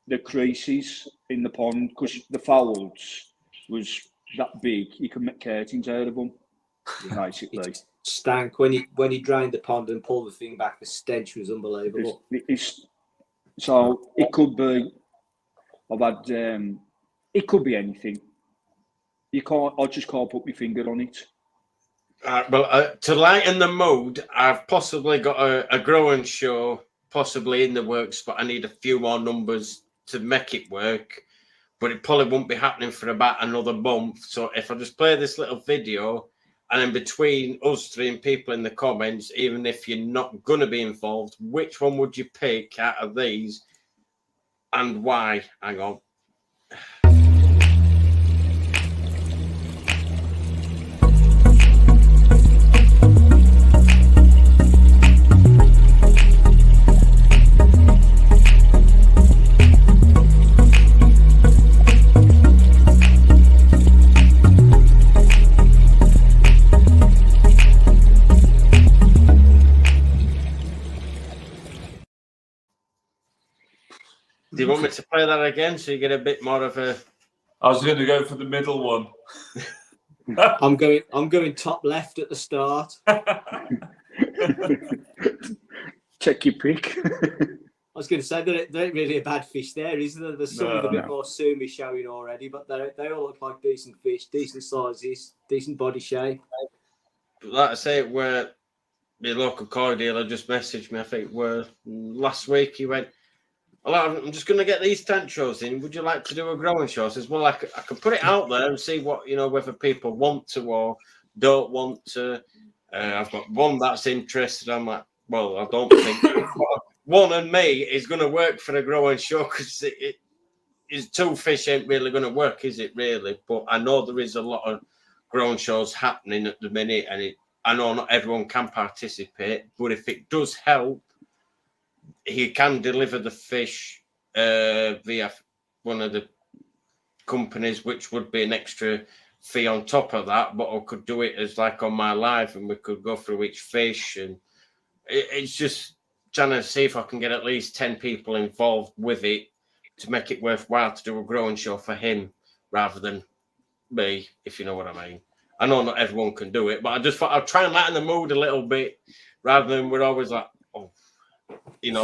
the creases in the pond because the fouls was that big. You can make curtains out of them, basically. It stank when he drained the pond and pulled the thing back. The stench was unbelievable. So it could be. I've had. It could be anything. You can't. I just can't put my finger on it. To lighten the mood, I've possibly got a growing show possibly in the works, but I need a few more numbers to make it work. But it probably won't be happening for about another month. So if I just play this little video, and in between us three and people in the comments, even if you're not going to be involved, which one would you pick out of these and why? Hang on. Do you want me to play that again so you get a bit more of a... I was going to go for the middle one. I'm going top left at the start. Take your pick. I was going to say there ain't really a bad fish there, is there? There's some with a bit more sumi showing already, but they all look like decent fish, decent sizes, decent body shape. Like I say, where the local car dealer just messaged me, I think, last week, he went, I'm just going to get these tent shows in. Would you like to do a growing show? I says, well, I can put it out there and see what, whether people want to or don't want to. I've got one that's interested. I'm like, well, I don't think one and me is going to work for a growing show because it is two fish ain't really going to work, is it really? But I know there is a lot of growing shows happening at the minute, and I know not everyone can participate, but if it does help, he can deliver the fish via one of the companies, which would be an extra fee on top of that. But I could do it as like on my live, and we could go through each fish. And it's just trying to see if I can get at least 10 people involved with it to make it worthwhile to do a growing show for him rather than me, if you know what I mean. I know not everyone can do it, but I just thought I'd try and lighten the mood a little bit rather than we're always like, oh. Then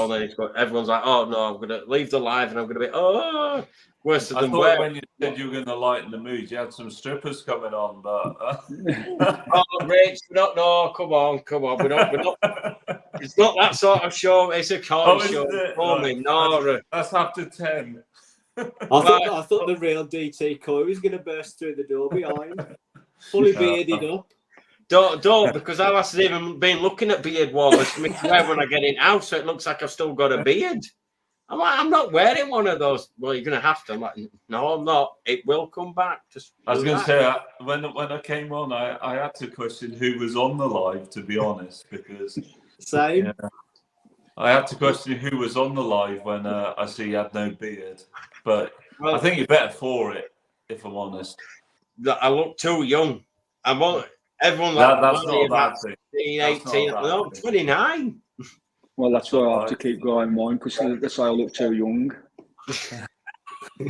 everyone's like, oh no, I'm gonna leave the live and I'm gonna be worse than worse. When you said you were gonna lighten the mood, you had some strippers coming on, but Rich, no, come on, we're not. It's not that sort of show. It's a car show. That's after 10. I thought the real DT Coy was gonna burst through the door behind, fully bearded up. Don't, because I hasn't even been looking at beard warmers to make sure when I get in house, so it looks like I've still got a beard. I'm like, I'm not wearing one of those. Well, you're going to have to. I'm like, no, I'm not. It will come back. I was going to say, when I came on, I had to question who was on the live, to be honest, because... Same. Yeah, I had to question who was on the live when I see he had no beard. But I think you're better for it, if I'm honest. I look too young. Everyone that's not a bad thing. 18, no, 29. Well, that's why I have to keep going mine because they say I look too young.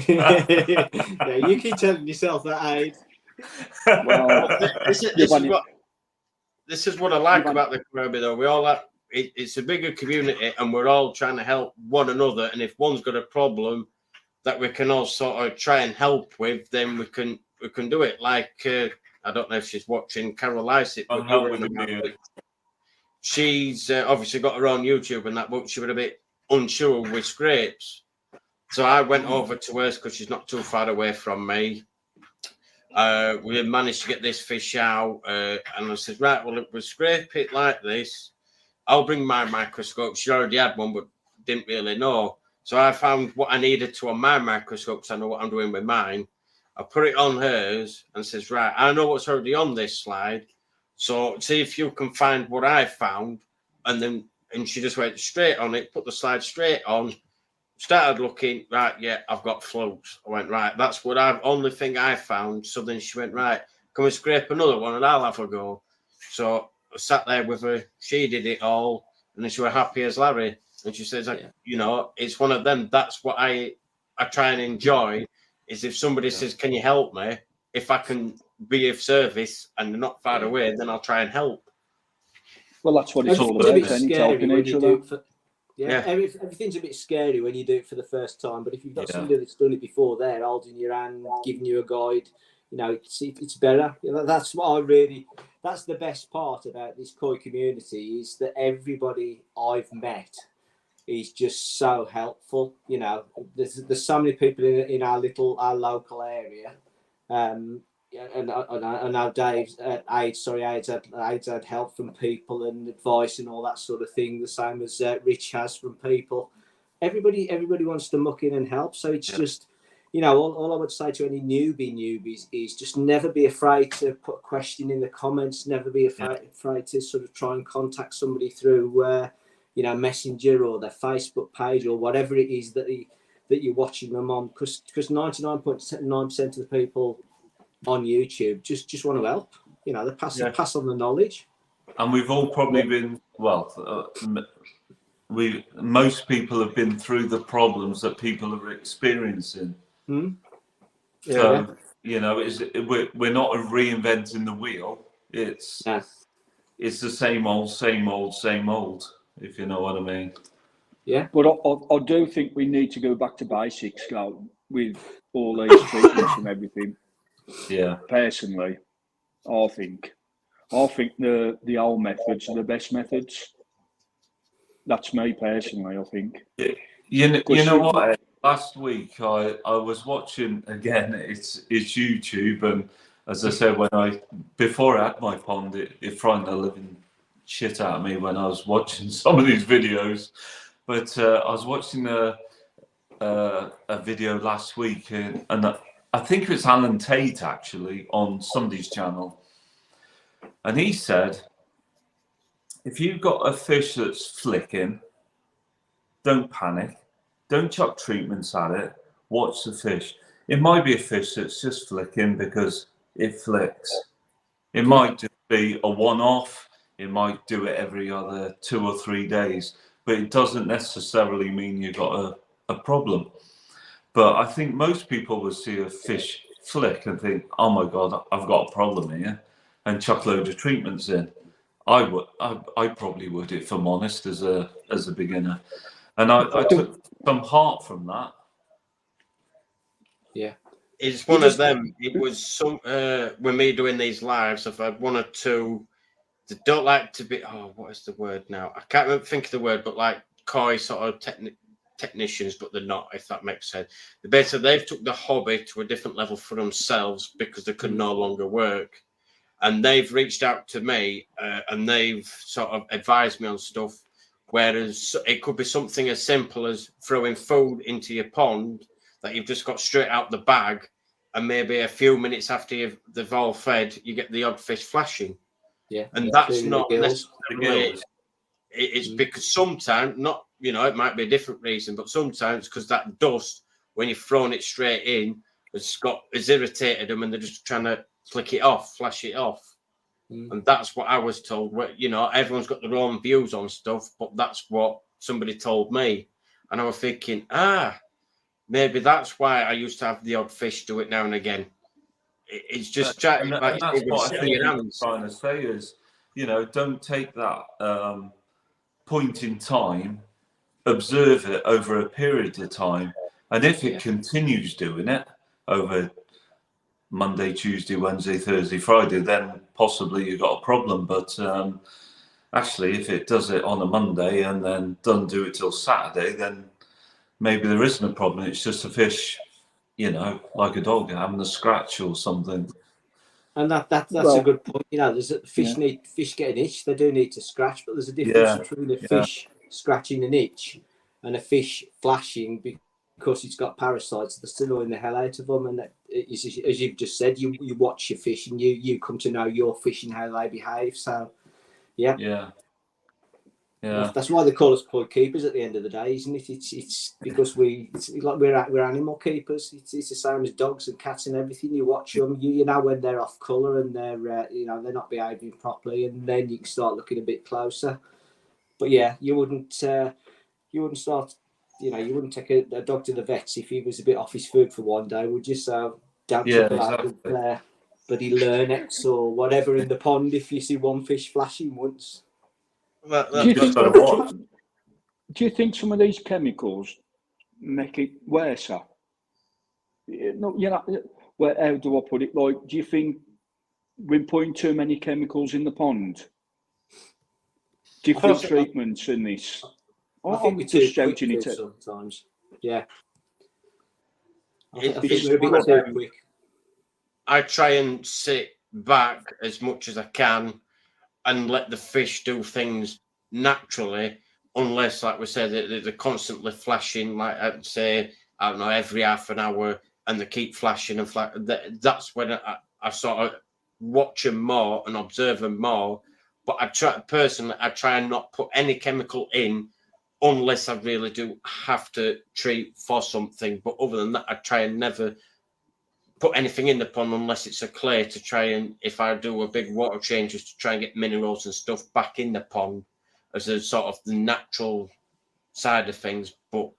Yeah, you keep telling yourself that, Aid. Well, this is what I like about the Kirby, though. We all it's a bigger community, and we're all trying to help one another. And if one's got a problem, that we can all sort of try and help with, then we can do it. Like I don't know if she's watching Carol Lycett, but help with it. She's obviously got her own YouTube and that, but she was a bit unsure with scrapes. So I went over to hers because she's not too far away from me. We managed to get this fish out, and I said, right, well, if we scrape it like this, I'll bring my microscope. She already had one, but didn't really know. So I found what I needed to on my microscope, because I know what I'm doing with mine. I put it on hers and says, right, I know what's already on this slide. So see if you can find what I found. And she just went straight on it, put the slide straight on, started looking, right, yeah, I've got flukes. I went, right, that's what only thing I found. So then she went, right, can we scrape another one and I'll have a go. So I sat there with her, she did it all, and then she was happy as Larry. And she says, you know, it's one of them. That's what I try and enjoy, is if somebody says, can you help me? If I can be of service and they're not far away, then I'll try and help. Well, that's what it's all about. Then it's helping each other. Everything's a bit scary when you do it for the first time. But if you've got somebody that's done it before there, holding your hand, giving you a guide, you know, it's better. You know, that's the best part about this koi community, is that everybody I've met is just so helpful. You know, there's so many people in our local area. And now Dave's Aids had help from people and advice and all that sort of thing. The same as Rich has from people. Everybody wants to muck in and help. So it's just, you know, all I would say to any newbies is just never be afraid to put a question in the comments. Never be afraid to sort of try and contact somebody through, you know, Messenger or their Facebook page or whatever it is that you're watching them on. Because 99.9% of the people on YouTube just want to help. You know, they pass on the knowledge. And we've all probably been, most people have been through the problems that people are experiencing. So, you know, we're not reinventing the wheel. It's the same old, if you know what I mean. Yeah. But I do think we need to go back to basics, like, with all these treatments and everything. Yeah. Personally, I think the old methods are the best methods. That's me personally, I think. You know what? Last week I was watching again. It's YouTube, and as I said, before I had my pond, it frightened the living shit out of me when I was watching some of these videos. But I was watching a video last week, and I think it was Alan Tate actually on somebody's channel, and he said, if you've got a fish that's flicking, don't panic, don't chuck treatments at it, watch the fish. It might be a fish that's just flicking because it flicks. It might just be a one-off, it might do it every other 2 or 3 days, but it doesn't necessarily mean you've got a problem. But I think most people will see a fish flick and think, oh my God, I've got a problem here, and chuck a load of treatments in. I probably would, if I'm honest, as a beginner. And I took some heart from that. Yeah. It's one of them. It was some, with me doing these lives, I've had one or two that don't like to be, what is the word now? I can't think of the word, but like koi sort of technicians, but they're not, if that makes sense. They've took the hobby to a different level for themselves because they could no longer work, and they've reached out to me and they've sort of advised me on stuff, whereas it could be something as simple as throwing food into your pond that you've just got straight out the bag, and maybe a few minutes after they've all fed, you get the odd fish flashing. And that's not necessarily, it's because sometimes, not, you know, it might be a different reason, but sometimes because that dust, when you've thrown it straight in, has irritated them and they're just trying to flick it off, flash it off. And that's what I was told. You know, everyone's got their own views on stuff, but that's what somebody told me. And I was thinking, maybe that's why I used to have the odd fish do it now and again. It's just chatting. And that's what I think I'm trying to say is, you know, don't take that point in time, observe it over a period of time, And if it continues doing it over Monday, Tuesday, Wednesday, Thursday, Friday, then possibly you've got a problem. But actually, if it does it on a Monday and then doesn't do it till Saturday, then maybe there isn't a problem. It's just a fish, you know, like a dog having a scratch or something. And that's a good point. You know, there's fish get an itch. They do need to scratch, but there's a difference between a fish scratching an itch and a fish flashing because it's got parasites that's annoying the hell out of them. And as you've just said, you watch your fish and you come to know your fish and how they behave. So, yeah. That's why they call us koi keepers at the end of the day, isn't it? It's because we're animal keepers. It's the same as dogs and cats and everything. You watch them, you know when they're off colour and they're they're not behaving properly, and then you can start looking a bit closer. But yeah, you wouldn't start. You wouldn't take a dog to the vets if he was a bit off his food for one day, would you? So don't bloody Lernex or whatever in the pond if you see one fish flashing once. Do you think some of these chemicals make it worse? No, how do I put it? Like, do you think we're putting too many chemicals in the pond? Different treatments in this. I think we're too quick sometimes. Yeah. I think we're a bit too quick. I try and sit back as much as I can and let the fish do things naturally, unless, like we said, they're constantly flashing, like I'd say, I don't know, every half an hour, and they keep flashing and that's when I sort of watch them more and observe them more. But I try and not put any chemical in unless I really do have to treat for something. But other than that, I try and never put anything in the pond unless it's a clay, to try and, if I do a big water changes, to try and get minerals and stuff back in the pond as a sort of the natural side of things. But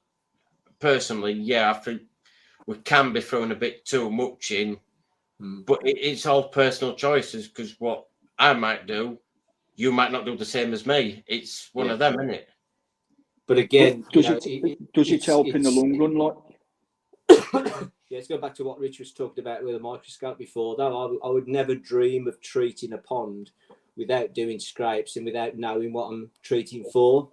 personally, I think we can be throwing a bit too much in, but it's all personal choices, because what I might do, you might not do the same as me. It's one of them, isn't it? But again, does it help in the long run? Like, let's go back to what Rich was talking about with a microscope before. Though I would never dream of treating a pond without doing scrapes and without knowing what I'm treating for.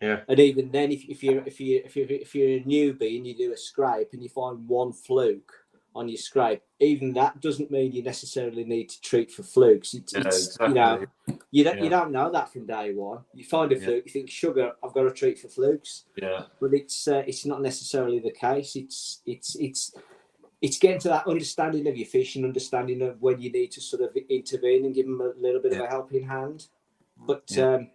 Yeah. And even then, if you're a newbie and you do a scrape and you find one fluke on your scrape, even that doesn't mean you necessarily need to treat for flukes. Exactly. You don't know that from day one. You find a fluke, you think, sugar, I've got to treat for flukes. Yeah. But it's not necessarily the case. It's getting to that understanding of your fish and understanding of when you need to sort of intervene and give them a little bit of a helping hand. But I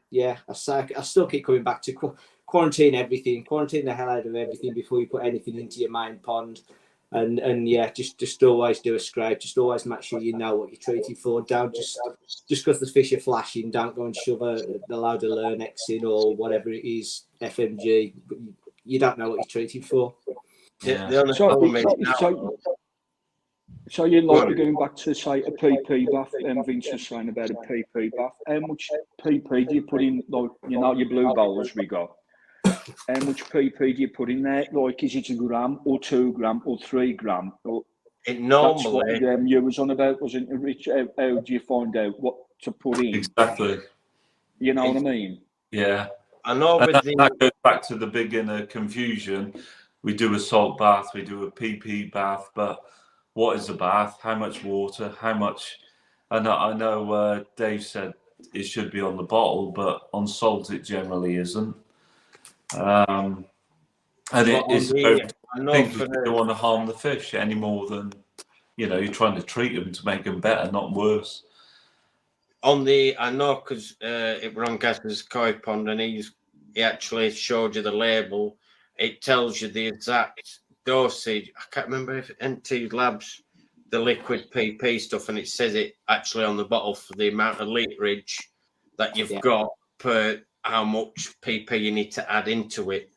still keep coming back to quarantine the hell out of everything before you put anything into your main pond. And just always do a scrape. Just always make sure you know what you're treating for. Don't just because the fish are flashing, don't go and shove a load of Lernex in or whatever it is, FMG. You don't know what you're treating for. Yeah. So you're like going back to, say, a PP bath, and Vince was saying about a PP bath. How much PP do you put in, like, your blue bowls we got? How much PP do you put in there? Like, is it 1 gram or 2 gram or 3 gram? Or it normally. That's what you was on about, wasn't it, Rich? How do you find out what to put in? Exactly. You know what I mean? Yeah. I know that goes back to the beginner confusion. We do a salt bath, we do a PP bath, but what is a bath? How much water? How much? I know Dave said it should be on the bottle, but on salt it generally isn't. And it is very, I think you don't want to harm the fish any more than, you're trying to treat them to make them better, not worse. I know, because it were on Gaz's koi pond, and he actually showed you the label. It tells you the exact dosage. I can't remember if NT Labs, the liquid PP stuff, and it says it actually on the bottle for the amount of literage that you've got per how much PP you need to add into it.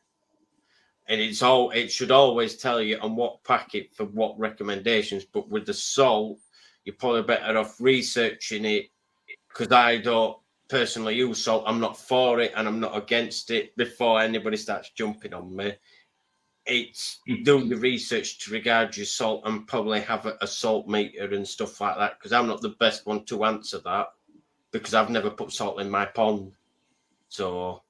And it should always tell you on what packet for what recommendations. But with the salt, you're probably better off researching it, because I don't personally use salt. I'm not for it and I'm not against it before anybody starts jumping on me. it's do the research to regard your salt and probably have a salt meter and stuff like that, because I'm not the best one to answer that because I've never put salt in my pond. So,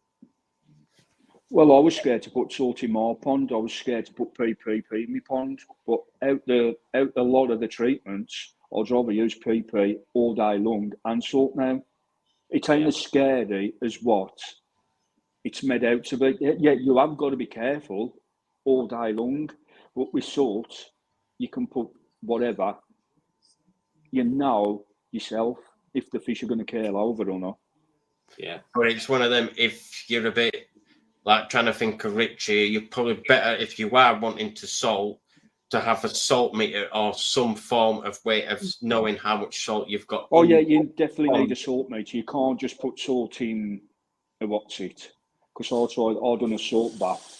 Well, I was scared to put salt in my pond. I was scared to put PPP in my pond. But out a lot of the treatments, I'd rather use PP all day long and salt now. It ain't as scary as what it's made out to be. Yeah, you have got to be careful all day long. But with salt, you can put whatever. You know yourself if the fish are going to curl over or not. Yeah. but it's one of them, if you're a bit like trying to think of Richie, you're probably better if you are wanting to salt to have a salt meter or some form of way of knowing how much salt you've got. Oh, in yeah, your you definitely pond. need a salt meter. You can't just put salt in a what's it? Because I done a salt bath.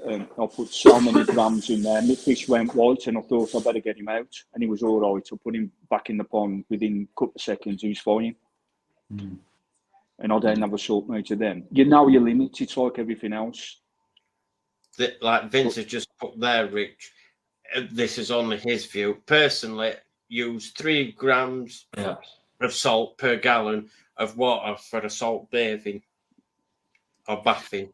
I put so many grams in there. My fish went white and I thought I better get him out. And he was all right. I put him back in the pond within a couple of seconds. He was fine. Mm. And I don't have a salt meter then. You know your limits. It's like everything else. Like Vince has just put there, Rich, this is only his view. Personally, use 3 grams Yeah. of salt per gallon of water for a salt bathing or bathing.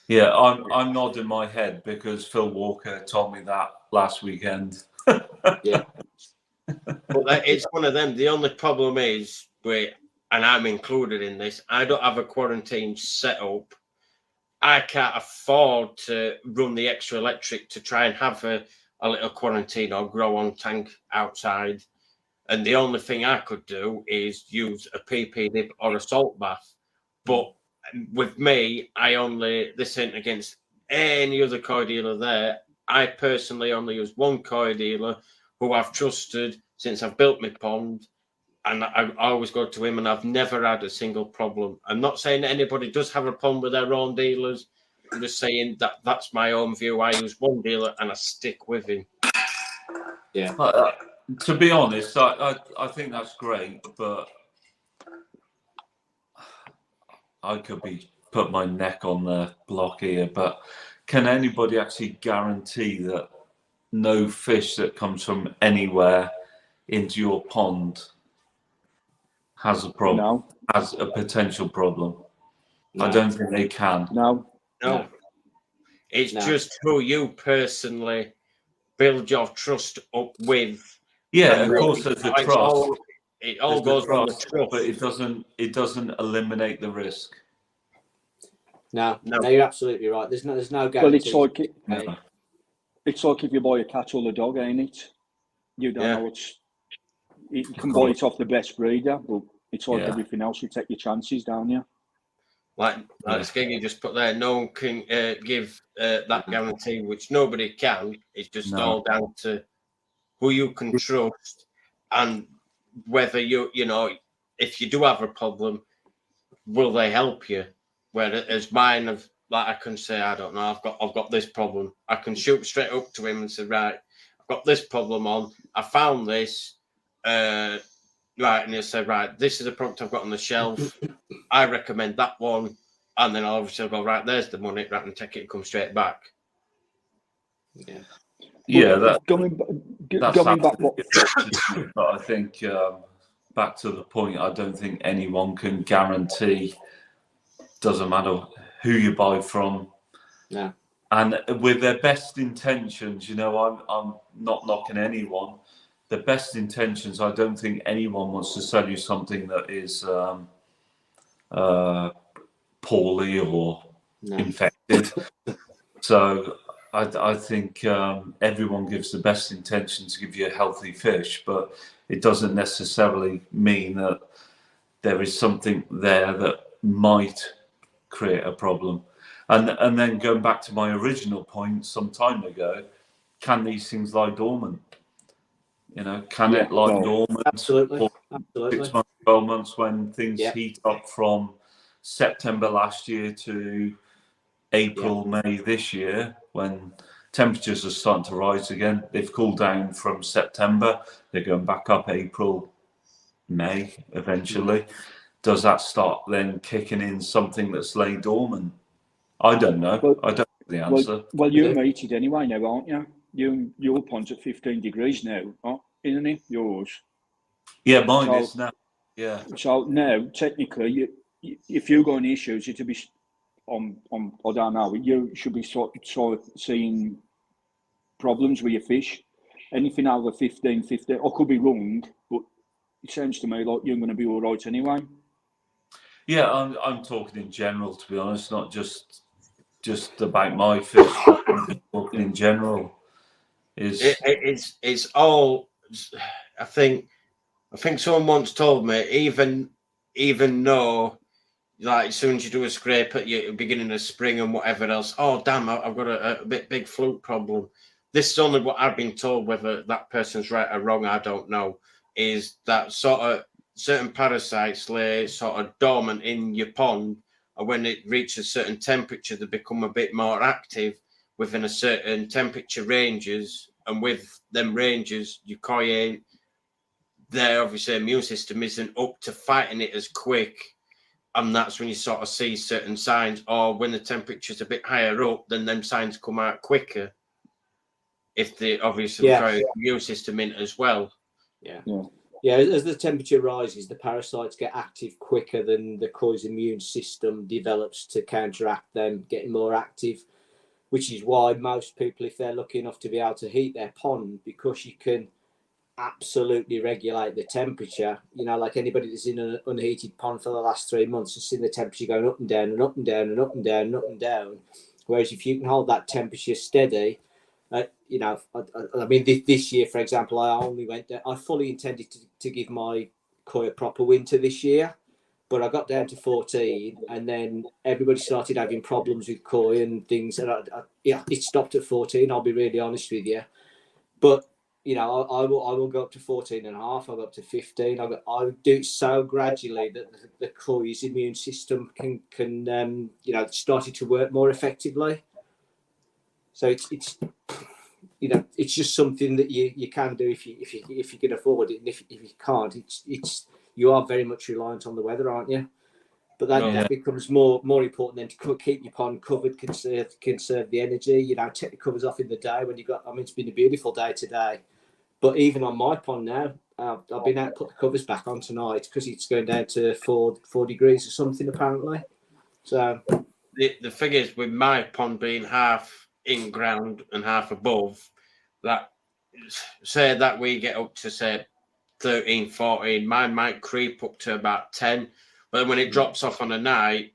Yeah, I'm nodding my head because Phil Walker told me that last weekend. Yeah. But it's one of them. The only problem is, and I'm included in this, I don't have a quarantine set up. I can't afford to run the extra electric to try and have a little quarantine or grow on tank outside. And the only thing I could do is use a PP dip or a salt bath. But with me, this ain't against any other koi dealer there. I personally only use one koi dealer who I've trusted since I've built my pond. And I always go to him, and I've never had a single problem. I'm not saying that anybody does have a problem with their own dealers. I'm just saying that that's my own view. I use one dealer and I stick with him. Yeah. To be honest, I think that's great, but I could be put my neck on the block here. But can anybody actually guarantee that no fish that comes from anywhere into your pond has a problem? No. Has a potential problem? No. I don't think they can. No. No. It's just who you personally build your trust up with. Yeah, of course, there's a trust. It all goes on the trust, but it doesn't eliminate the risk. No, you're absolutely right. There's no guarantee. Well, it's like if you buy a cat or a dog, ain't it? You don't know you can buy it off the best breeder, but it's like everything else. You take your chances, don't you? Like Skeggy just put there, no one can give that guarantee, which nobody can. It's just all down to who you can trust and whether you know, if you do have a problem, will they help you? Whereas mine have, like, I can say, I don't know, I've got this problem. I can shoot straight up to him and say, right, I've got this problem on. I found this. Right, and he'll say, right, this is the product I've got on the shelf. I recommend that one. And then I'll obviously go, right, there's the money, right, and take it and come straight back. Yeah, going back. But I think back to the point, I don't think anyone can guarantee. Doesn't matter who you buy from. Yeah. And with their best intentions, you know, I'm not knocking anyone. The best intentions, I don't think anyone wants to sell you something that is poorly or infected. So I think everyone gives the best intention to give you a healthy fish, but it doesn't necessarily mean that there is something there that might create a problem. And then going back to my original point some time ago, can these things lie dormant? You know, can it lie dormant? Absolutely. For 6 months, 12 months when things heat up from September last year to April, May this year, when temperatures are starting to rise again. They've cooled down from September. They're going back up April, May eventually. Does that start then kicking in something that's laid dormant? I don't know. Well, I don't the answer. Well, you're mated anyway now, aren't you? Your pond's at 15 degrees now, isn't it? Yours. Yeah, mine is now. Yeah. So now, technically, if you've got any issues, it'll be on. I don't know. You should be sort of seeing problems with your fish. Anything over 15, I could be wrong, but it sounds to me like you're going to be all right anyway. Yeah, I'm talking in general, to be honest, not just about my fish. I'm talking in general. It's all. I think someone once told me, even though, like, as soon as you do a scrape at the beginning of spring and whatever else, oh damn, I've got a big fluke problem. This is only what I've been told. Whether that person's right or wrong, I don't know. Is that sort of certain parasites lay sort of dormant in your pond, and when it reaches a certain temperature, they become a bit more active within a certain temperature ranges, and with them ranges, your koi ain't. Their obviously immune system isn't up to fighting it as quick, and that's when you sort of see certain signs. Or when the temperature's a bit higher up, then them signs come out quicker. If they obviously throw the immune system in as well. Yeah, as the temperature rises, the parasites get active quicker than the koi's immune system develops to counteract them getting more active, which is why most people, if they're lucky enough to be able to heat their pond, because you can absolutely regulate the temperature, like anybody that's in an unheated pond for the last 3 months has seen the temperature going up and down and up and down and up and down and up and down. Whereas if you can hold that temperature steady, I mean, this year, for example, I only went down. I fully intended to give my koi a proper winter this year, but I got down to 14, and then everybody started having problems with koi and things, and it stopped at 14. I'll be really honest with you, but I will go up to 14 and a half. I'll go up to 15. I do it so gradually that the koi's immune system can started to work more effectively. So it's just something that you can do if you can afford it, and if you can't, you are very much reliant on the weather, aren't you? But that becomes more important than to keep your pond covered, conserve the energy. Take the covers off in the day when you got. I mean, it's been a beautiful day today, but even on my pond now, I've been out to put the covers back on tonight because it's going down to 4 degrees or something apparently. So the thing is, with my pond being half in ground and half above, that say that we get up to say 13, 14, mine might creep up to about 10, but then when it drops off on a night,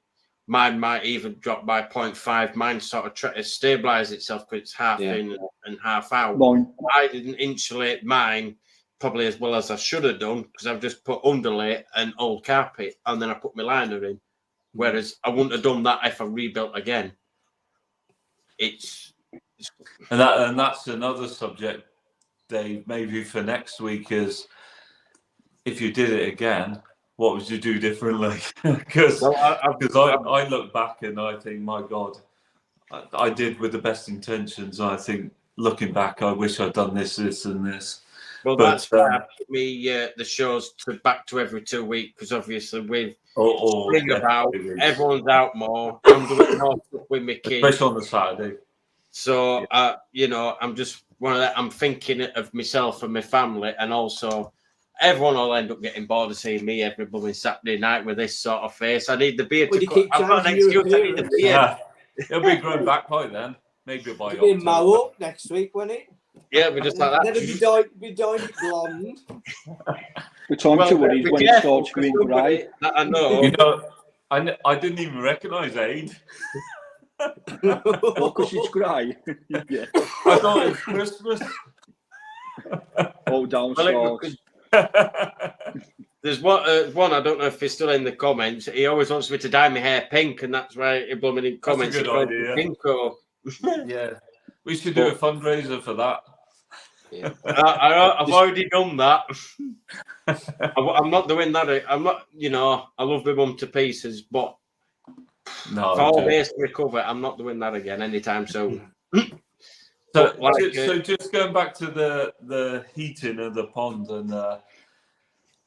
mine might even drop by 0.5. Mine sort of try to stabilize itself because it's half in and half out. I didn't insulate mine probably as well as I should have done, because I've just put underlay and old carpet and then I put my liner in, whereas I wouldn't have done that if I rebuilt again. And that's another subject, Dave, maybe for next week, is if you did it again, what would you do differently? Because I look back and I think, my God, I did with the best intentions. I think looking back, I wish I'd done this, and this. Well, that's why I put me the shows back to every 2 weeks, because obviously with spring about, everyone's out more. I'm doing more stuff with my kids, especially on the Saturday. So I'm just one of that. I'm thinking of myself and my family, and also everyone will end up getting bored of seeing me every blooming Saturday night with this sort of face. I need the beard to cut. I've got an excuse. I need the beard. Yeah, it'll be growing back by then. Maybe by It'll be mow up next week, won't it? Yeah, we just like that. Never be dyed blonde. The time to when it starts going grey. I know. I didn't even recognise Aid. Because it's grey. Yeah. I thought it was Christmas. Oh, don't start. There's one, I don't know if he's still in the comments. He always wants me to dye my hair pink, and that's why he blooming in comments. That's a good idea. Pink or... Yeah, we should do a fundraiser for that. Yeah. I've already done that. I'm not doing that. I'm not, I love my mum to pieces, but no, for all ways to recover, I'm not doing that again anytime soon. So just going back to the heating of the pond, and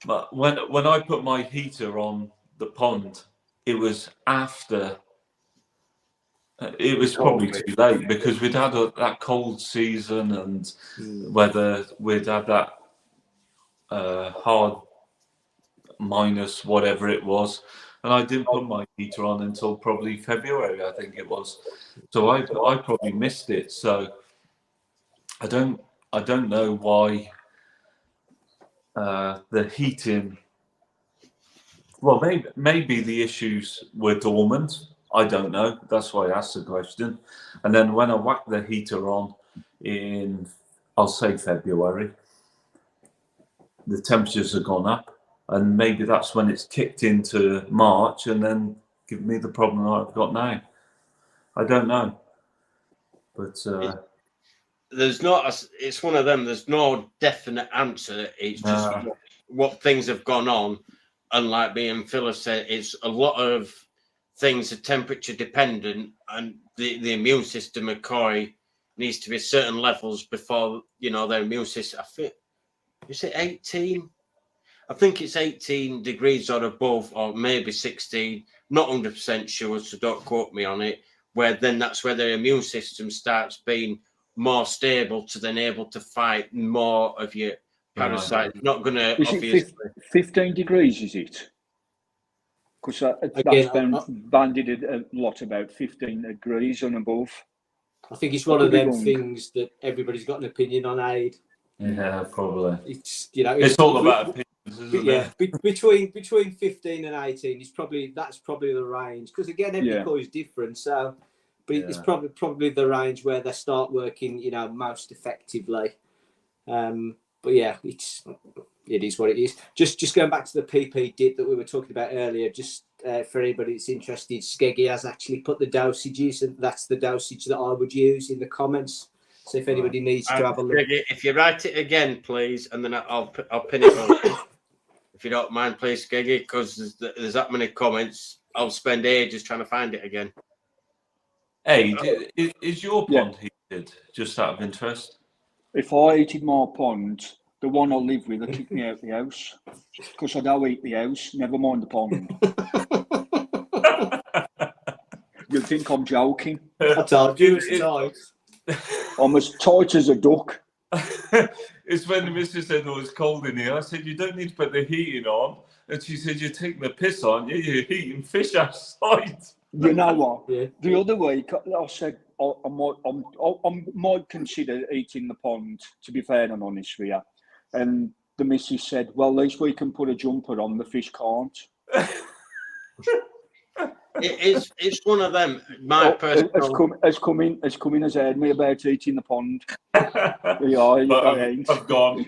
but when I put my heater on the pond, it was after It was probably too late because we'd had that cold season, and whether we'd had that hard minus whatever it was, and I didn't put my heater on until probably February, I think it was. So I probably missed it. So I don't know why the heating. Well, maybe the issues were dormant. I don't know. That's why I asked the question. And then when I whacked the heater on in, I'll say February, the temperatures have gone up. And maybe that's when it's kicked into March and then given me the problem I've got now. I don't know. But there's not, it's one of them, there's no definite answer. It's just what things have gone on. And like me and Phil said, it's a lot of things are temperature dependent, and the immune system of koi needs to be certain levels before, their immune system. I think, is it 18? I think it's 18 degrees or above, or maybe 16. Not 100% sure, so don't quote me on it. Where then that's where their immune system starts being more stable to then able to fight more of your parasites. Not going to obviously. 15 degrees, is it? Because that's been bandied a lot about 15 degrees and above. I think it's one of them things that everybody's got an opinion on, Aid. Yeah, probably. It's it's all about opinions, isn't it? Between 15 and 18 is that's probably the range. Because again, every koi is different. So, but it's probably the range where they start working, most effectively. But yeah, it is what it is. Just going back to the PP dip that we were talking about earlier, just for anybody that's interested, Skeggy has actually put the dosages, and that's the dosage that I would use in the comments. So if anybody needs to have a look. If you write it again, please, and then I'll pin it up. If you don't mind, please, Skeggy, because there's that many comments. I'll spend ages trying to find it again. Hey, is your pond heated, just out of interest? If I heated my pond, the one I live with, they kick me out the house because I don't eat the house. Never mind the pond. You'll think I'm joking. I told you it's tight. I'm as tight as a duck. It's when the missus said, "Oh, it's cold in here." I said, "You don't need to put the heating on," and she said, "You're taking the piss on. You're heating fish outside." You know what? Yeah. The other week, I said I might consider eating the pond, to be fair and honest with you. And the missus said, well, at least we can put a jumper on, the fish can't. It's one of them. My personal... Has come in, has heard me about eating the pond. I've gone.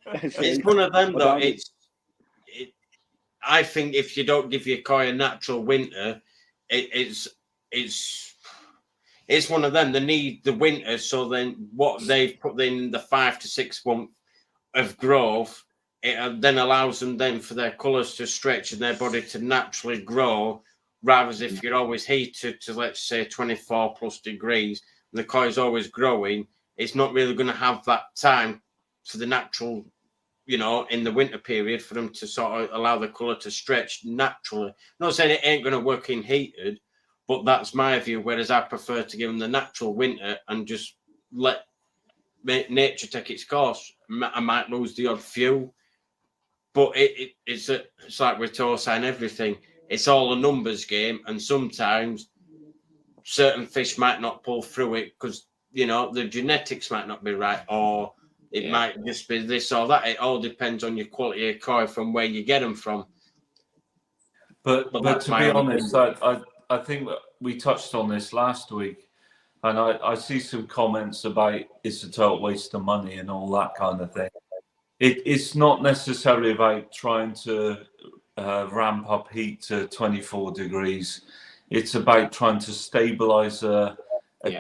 It's one of them, though. I think if you don't give your koi a natural winter, it's one of them. They need the winter, so then what they've put in the 5 to 6 months of growth, it then allows them then for their colours to stretch and their body to naturally grow. Rather than if you're always heated to, let's say, 24 plus degrees, and the koi is always growing, it's not really going to have that time for the natural, in the winter period for them to sort of allow the colour to stretch naturally. I'm not saying it ain't going to work in heated, but that's my view. Whereas I prefer to give them the natural winter and just let nature take its course. I might lose the odd few, but it's like with Tosa and everything. It's all a numbers game, and sometimes certain fish might not pull through it because the genetics might not be right, or it might just be this or that. It all depends on your quality of koi from where you get them from. But to be honest, I think we touched on this last week, and I see some comments about it's a total waste of money and all that kind of thing. It's not necessarily about trying to ramp up heat to 24 degrees. It's about trying to stabilize a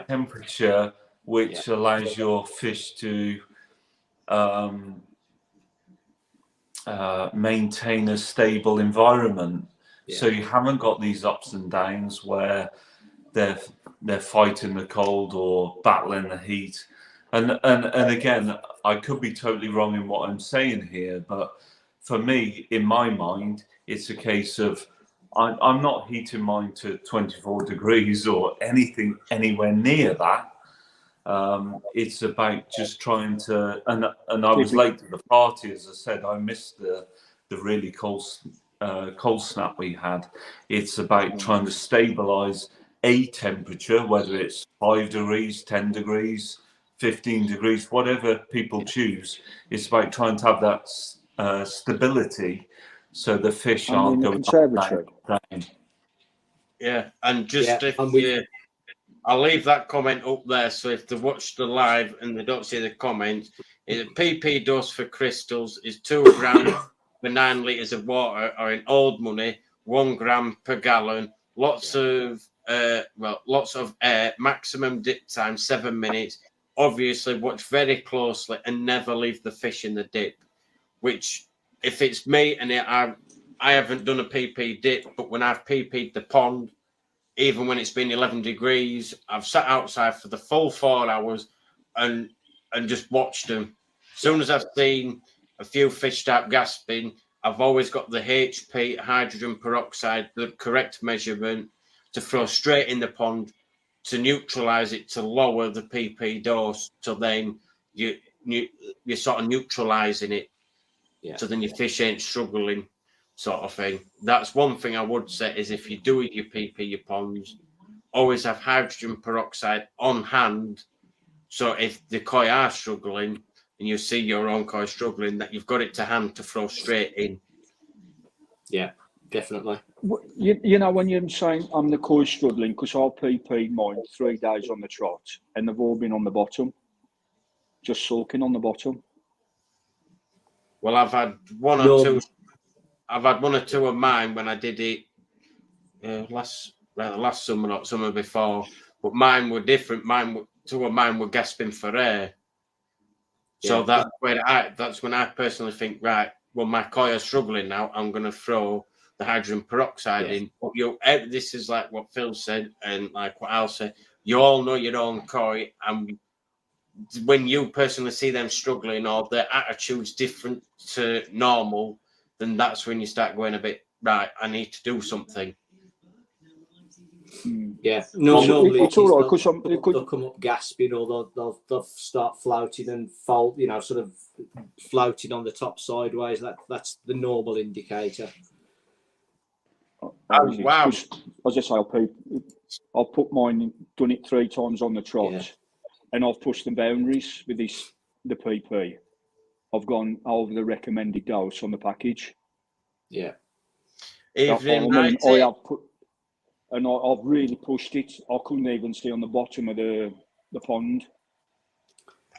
temperature which allows your fish to maintain a stable environment. So you haven't got these ups and downs where they're fighting the cold or battling the heat. And again, I could be totally wrong in what I'm saying here, but for me, in my mind, it's a case of I'm not heating mine to 24 degrees or anything anywhere near that. It's about just trying to, and I was late to the party, as I said. I missed the really cold snap we had. It's about trying to stabilize a temperature, whether it's 5 degrees, 10 degrees, 15 degrees, whatever people choose. It's about trying to have that stability, so the fish aren't going down. Yeah, and just I'll leave that comment up there. So if they watch the live and they don't see the comment, PP dose for crystals is 2 grams for 9 litres of water, or in old money, 1 gram per gallon. Lots of air. Maximum dip time 7 minutes. Obviously, watch very closely and never leave the fish in the dip. Which, if it's me and I haven't done a PP dip, but when I've PP'd the pond, even when it's been 11 degrees, I've sat outside for the full 4 hours and just watched them. As soon as I've seen a few fish start gasping, I've always got the HP, hydrogen peroxide, the correct measurement to throw straight in the pond to neutralize it, to lower the PP dose. So then you're sort of neutralizing it. Yeah. So then your fish ain't struggling, sort of thing. That's one thing I would say is if you do your PP, your ponds, always have hydrogen peroxide on hand. So if the koi are struggling and you see your own koi struggling, that you've got it to hand to throw straight in. Yeah, definitely. You know, when you're saying I'm the koi struggling, because I'll PP mine 3 days on the trot and they've all been on the bottom, just sulking on the bottom. Well, I've had one or two of mine when I did it last summer, not summer before. But mine were different. Two of mine were gasping for air. So that's when I personally think, right, well, my koi are struggling now. I'm going to throw the hydrogen peroxide in. But this is like what Phil said and like what Al said. You all know your own koi, and when you personally see them struggling or their attitude's different to normal, then that's when you start going a bit, right, I need to do something. Yeah, normally it's all right, they'll come up gasping, or they'll start floating and fold, sort of floating on the top sideways. That's the normal indicator. Wow. As I say, I'll put mine, done it 3 times on the trot, and I've pushed the boundaries with the PP. I've gone over the recommended dose on the package. Yeah. I've really pushed it. I couldn't even see on the bottom of the pond.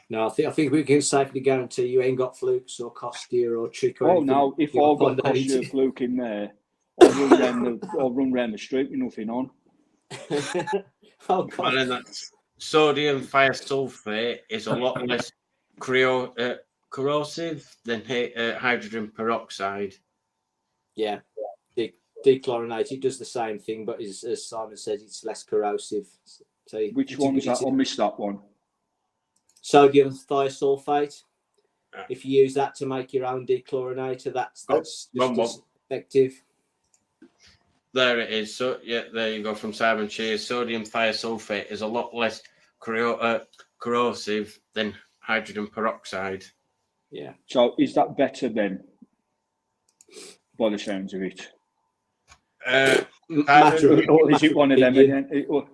No, I think we can safely guarantee you ain't got flukes or Costia or trick or anything. No, if I've got Costia fluke in there, I'll run round the street with nothing on. Oh, God. And then that's sodium thiosulfate is a lot less corrosive than hydrogen peroxide. Yeah. Dechlorinate, it does the same thing, but as Simon says, it's less corrosive. So which one's that? I missed that one. Sodium thiosulfate. If you use that to make your own dechlorinator, that's just as effective. There it is. So there you go from Simon Shears. Sodium thiosulfate is a lot less corrosive than hydrogen peroxide. Yeah. So is that better then? By the sounds of it. Or is it one of them again? Or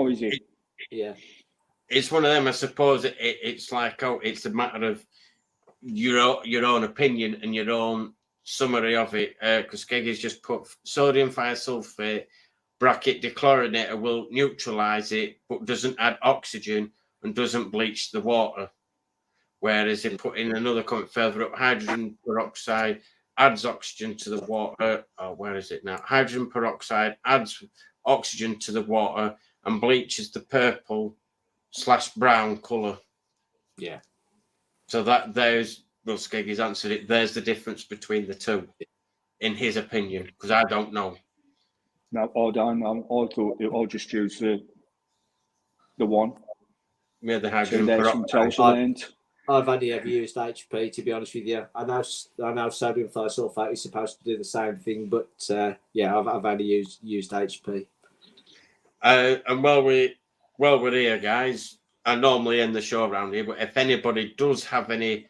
is it? Yeah. It's one of them. I suppose it's like it's a matter of your own opinion and your own summary of it. Because Skeggy's just put sodium thiosulfate bracket dechlorinator will neutralize it, but doesn't add oxygen and doesn't bleach the water. Whereas if put in another comment further up, hydrogen peroxide adds oxygen to the water. Oh, where is it now? Hydrogen peroxide adds oxygen to the water and bleaches the purple/brown colour. Yeah. So there's Skeggy's answered it. There's the difference between the two, in his opinion, because I don't know. No, I don't know. I thought I'll just use the one. Yeah, the hydrogen peroxide. I've only ever used HP, to be honest with you. I know sodium thiosulfate is supposed to do the same thing, but yeah, I've only used HP. And while we're here, guys, I normally end the show around here, but if anybody does have any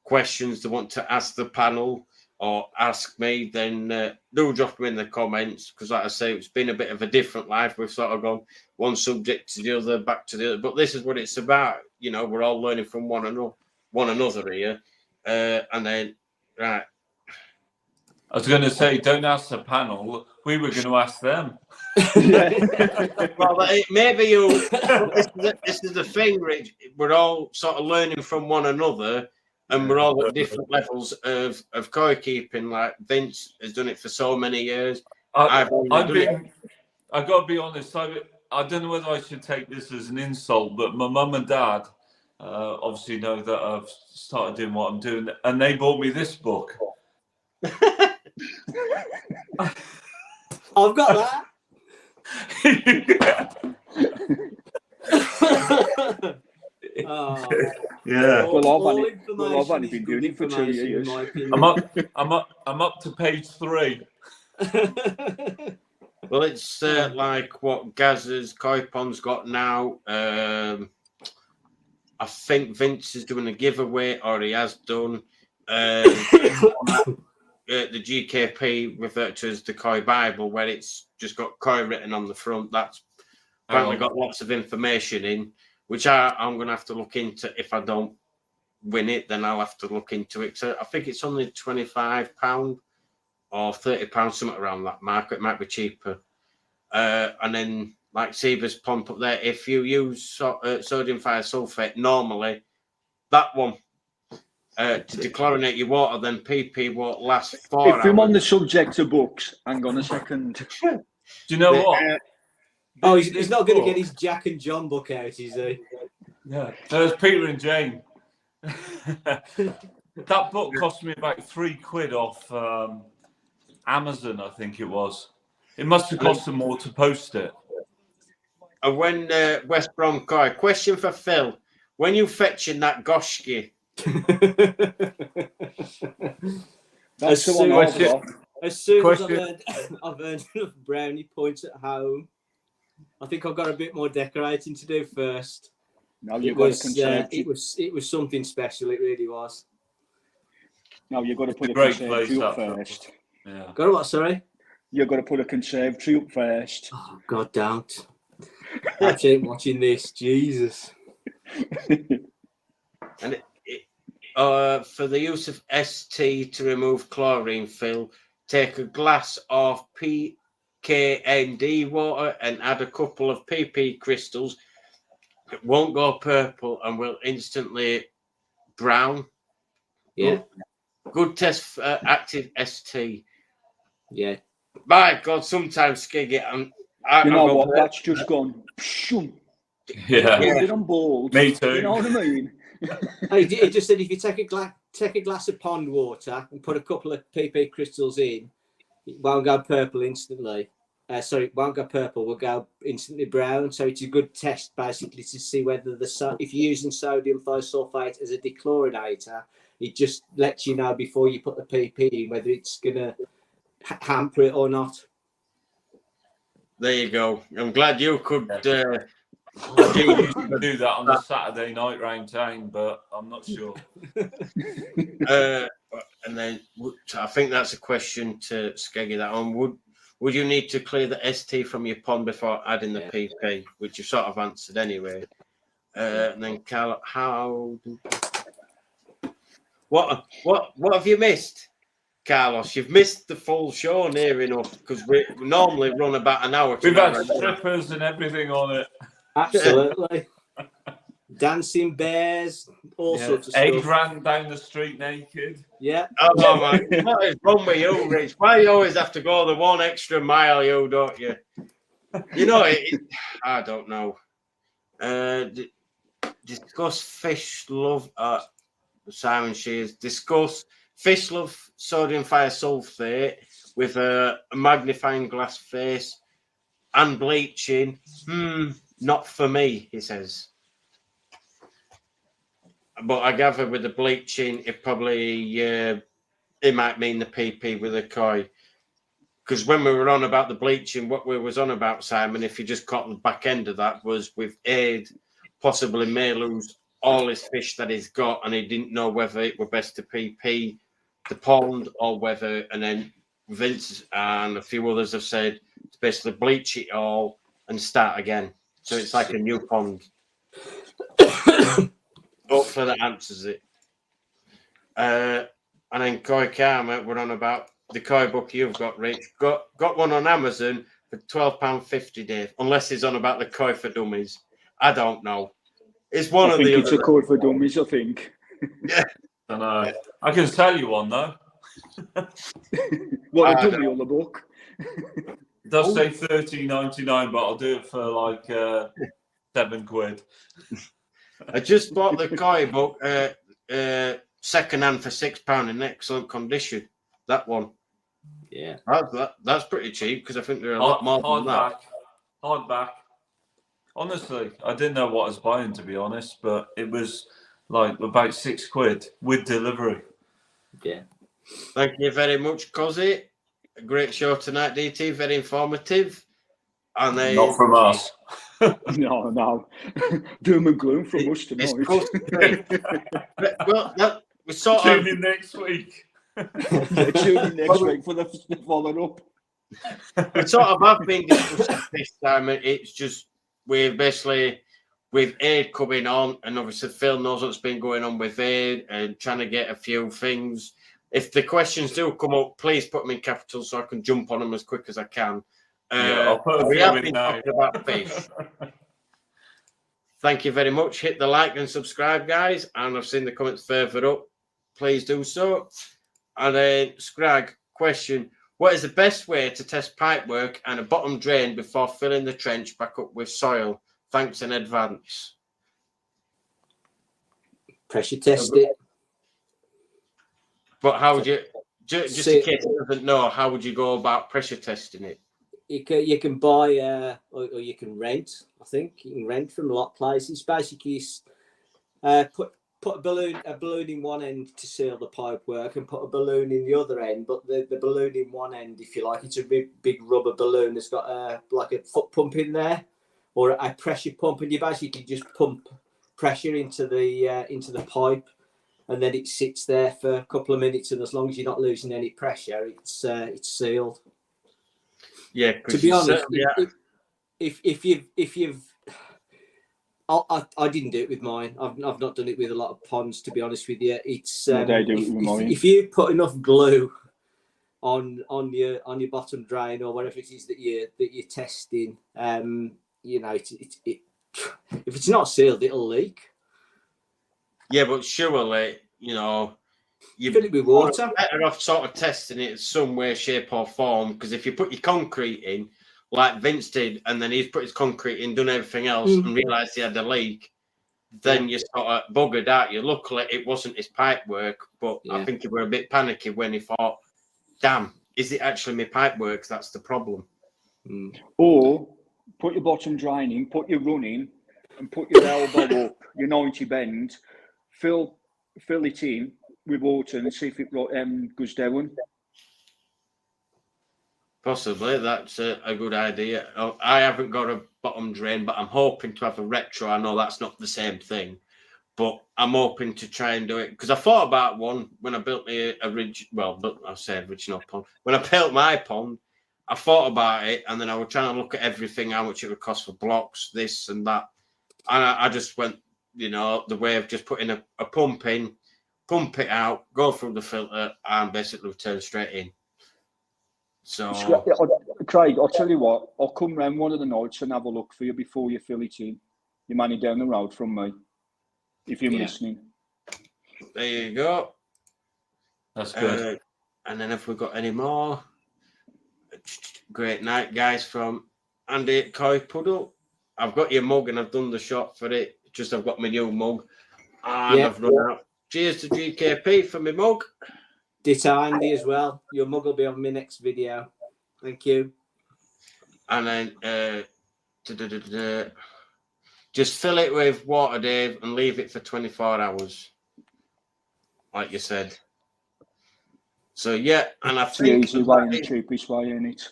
questions they want to ask the panel or ask me, then do drop them in the comments, because like I say, it's been a bit of a different life. We've sort of gone one subject to the other, back to the other, but this is what it's about. You know, we're all learning from one another here. And then, right. I was going to say, don't ask the panel. We were going to ask them. Well, maybe you. This is the thing, Rich. We're all sort of learning from one another, and we're all at different levels of koi keeping. Like Vince has done it for so many years. I've got to be honest. I don't know whether I should take this as an insult, but my mum and dad obviously know that I've started doing what I'm doing, and they bought me this book. I've got that. Yeah. Well, I've only been doing it for 2 years. I'm up to page 3. Well, it's like what Gaz's koi pond's got now. I think Vince is doing a giveaway, or he has done. The GKP referred to as the Koi Bible, where it's just got koi written on the front. That's apparently got lots of information in, which I'm going to have to look into. If I don't win it, then I'll have to look into it. So I think it's only £25 or £30, something around that mark. It might be cheaper. And then, like Seba's pond up there, if you use sodium thiosulfate, normally that one, to dechlorinate your water, then PP won't last 4 hours. If I'm on the subject of books, hang on a second. Do you know what? He's not going to get his Jack and John book out, is he? Yeah. There's Peter and Jane. That book cost me about £3 off Amazon, I think it was. It must have cost them more to post it. And when West Brom koi, question for Phil: when you fetching that Goshki? As soon as I've earned enough brownie points at home, I think I've got a bit more decorating to do first. No, you've got to it was something special. It really was. No, you've got to put a conservatory up first. Yeah. Got to what? Sorry. You've got to put a conservatory up first. Oh God, don't! I ain't watching this. Jesus. And for the use of ST to remove chlorine, Phil, take a glass of PKND water and add a couple of PP crystals. It won't go purple and will instantly brown. Yeah. Good test for active ST. Yeah. My God, sometimes skig it. You know what? That's just gone. Pshum. Yeah. It on board. Me too. You know what I mean? He just said if you take a glass of pond water and put a couple of PP crystals in, it won't go purple instantly. It won't go purple. Will go instantly brown. So it's a good test basically to see whether if you're using sodium thiosulfate as a dechlorinator, it just lets you know before you put the PP in whether it's gonna hamper it or not. There you go. I'm glad you could. I do that on a Saturday night round town, but I'm not sure. And then I think that's a question to Skeggy that on. Would you need to clear the ST from your pond before adding the PP, which you sort of answered anyway? And then Carl, what have you missed, Carlos? You've missed the full show near enough, because we normally run about an hour. We've had strippers and everything on it. Absolutely. Dancing bears, all sorts of stuff. Egg ran down the street naked. Yeah. Oh man, what is wrong with you, Rich? Why you always have to go the one extra mile, don't you? You know, I don't know. Discuss fish love. Simon Shears. Discuss fish love sodium thiosulfate with a magnifying glass face and bleaching. Not for me, he says. but I gather with the bleaching, it probably it might mean the PP with the koi. Because when we were on about the bleaching, what we was on about, Simon, if you just caught the back end of that, was with Aid possibly may lose all his fish that he's got, and he didn't know whether it were best to PP the pond or whether, and then Vince and a few others have said to basically bleach it all and start again. So it's like a new pond. Hopefully that answers it. And then Koi Karma, we're on about the koi book you've got, Rich. Got one on Amazon for £12.50, Dave. Unless he's on about the koi for dummies. I don't know. It's one I of think the it's other. a koi for dummies, I think. Yeah. I know. I can tell you one though. What a dummy on the book. It does say $13.99, but I'll do it for like £7. I just bought the koi book second hand for £6 in excellent condition. That one. Yeah. That's pretty cheap because I think they're a lot more than that. Hardback. Honestly, I didn't know what I was buying, to be honest, but it was like about £6 with delivery. Yeah. Thank you very much, Cozzy. A great show tonight, DT. Very informative. And Not from us. No. Doom and gloom from us tonight. Well, we sort Tune of in next week. Yeah, tune in next week for the follow up. we sort of have been discussing this time. It's just we're basically with Aid coming on, and obviously Phil knows what's been going on with Aid and trying to get a few things. If the questions do come up, please put them in capital so I can jump on them as quick as I can. Yeah, I'll put a we few have in been now. talking about fish. Thank you very much. Hit the like and subscribe, guys. And I've seen the comments further up. Please do so. And then, Scrag, question. What is the best way to test pipe work and a bottom drain before filling the trench back up with soil? Thanks in advance. Pressure test it. But how would you, just in case it doesn't know, how would you go about pressure testing it? You can buy or you can rent. I think you can rent from a lot of places. Basically, put a balloon in one end to seal the pipe work, and put a balloon in the other end. But the balloon in one end, if you like, it's a big rubber balloon that's got like a foot pump in there, or a pressure pump, and you basically just pump pressure into the pipe, and then it sits there for a couple of minutes, and as long as you're not losing any pressure, it's sealed. Yeah, to be honest, if you've I didn't do it with mine. I've not done it with a lot of ponds, to be honest with you. It's if you put enough glue on your bottom drain or whatever it is that you're testing, you know, if it's not sealed, it'll leak. Yeah, but surely, you know, you fill it with water. Better off sort of testing it in some way, shape, or form. Because if you put your concrete in, like Vince did, and then he's put his concrete in, done everything else, and realised he had a leak, then you sort of buggered out. You luckily it wasn't his pipe work, but I think he were a bit panicky when he thought, "Damn, is it actually my pipe work? That's the problem." Or put your bottom drain in, put your run in, and put your elbow up, your 90 bend, fill it in with water and see if it goes down. Possibly, that's a good idea. I haven't got a bottom drain, but I'm hoping to have a retro. I know that's not the same thing, but I'm hoping to try and do it because I thought about one when I built the original pond. When I built my pond, I thought about it, and then I was trying to look at everything, how much it would cost for blocks, this and that, and I just went, you know, the way of just putting a pump in, pump it out, go through the filter, and basically turn straight in. So, Craig, I'll tell you what, I'll come round one of the nights and have a look for you before you fill it in. You're money down the road from me, if you're listening. There you go. That's good. And then if we've got any more, great night, guys, from Andy at Koi Puddle. I've got your mug and I've done the shot for it. Just I've got my new mug and I've run out. Cheers to GKP for my mug. Ditto Andy as well. Your mug will be on my next video. Thank you. And then Just fill it with water, Dave, and leave it for 24 hours, like you said. So yeah, and I It's the think easy way and the cheapest way, ain't it?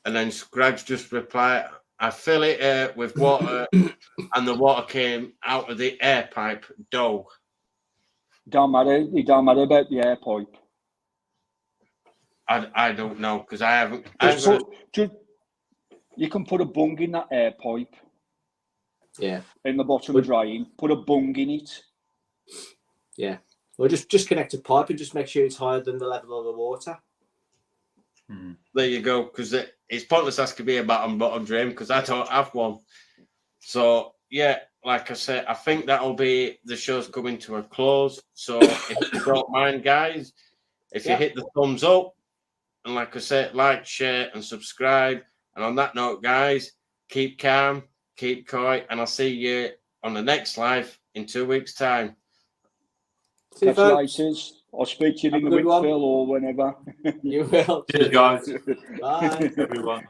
And then Scraggs just replied, I fill it with water, and the water came out of the air pipe dough. It don't matter about the air pipe. I don't know, because I haven't. You can put a bung in that air pipe. Yeah. In the bottom drying. Put a bung in it. Yeah. Or just connect a pipe and just make sure it's higher than the level of the water. There you go, because it's pointless asking me about a bottom drain because I don't have one. So yeah, like I said, I think that'll be the show's coming to a close. So if you don't mind, guys, if you hit the thumbs up, and like I said, like, share, and subscribe. And on that note, guys, keep calm, keep coy, and I'll see you on the next live in 2 weeks' time. Catch you later. I'll speak to you in the week, Phil, or whenever. You will. Cheers, guys. Bye. Everyone.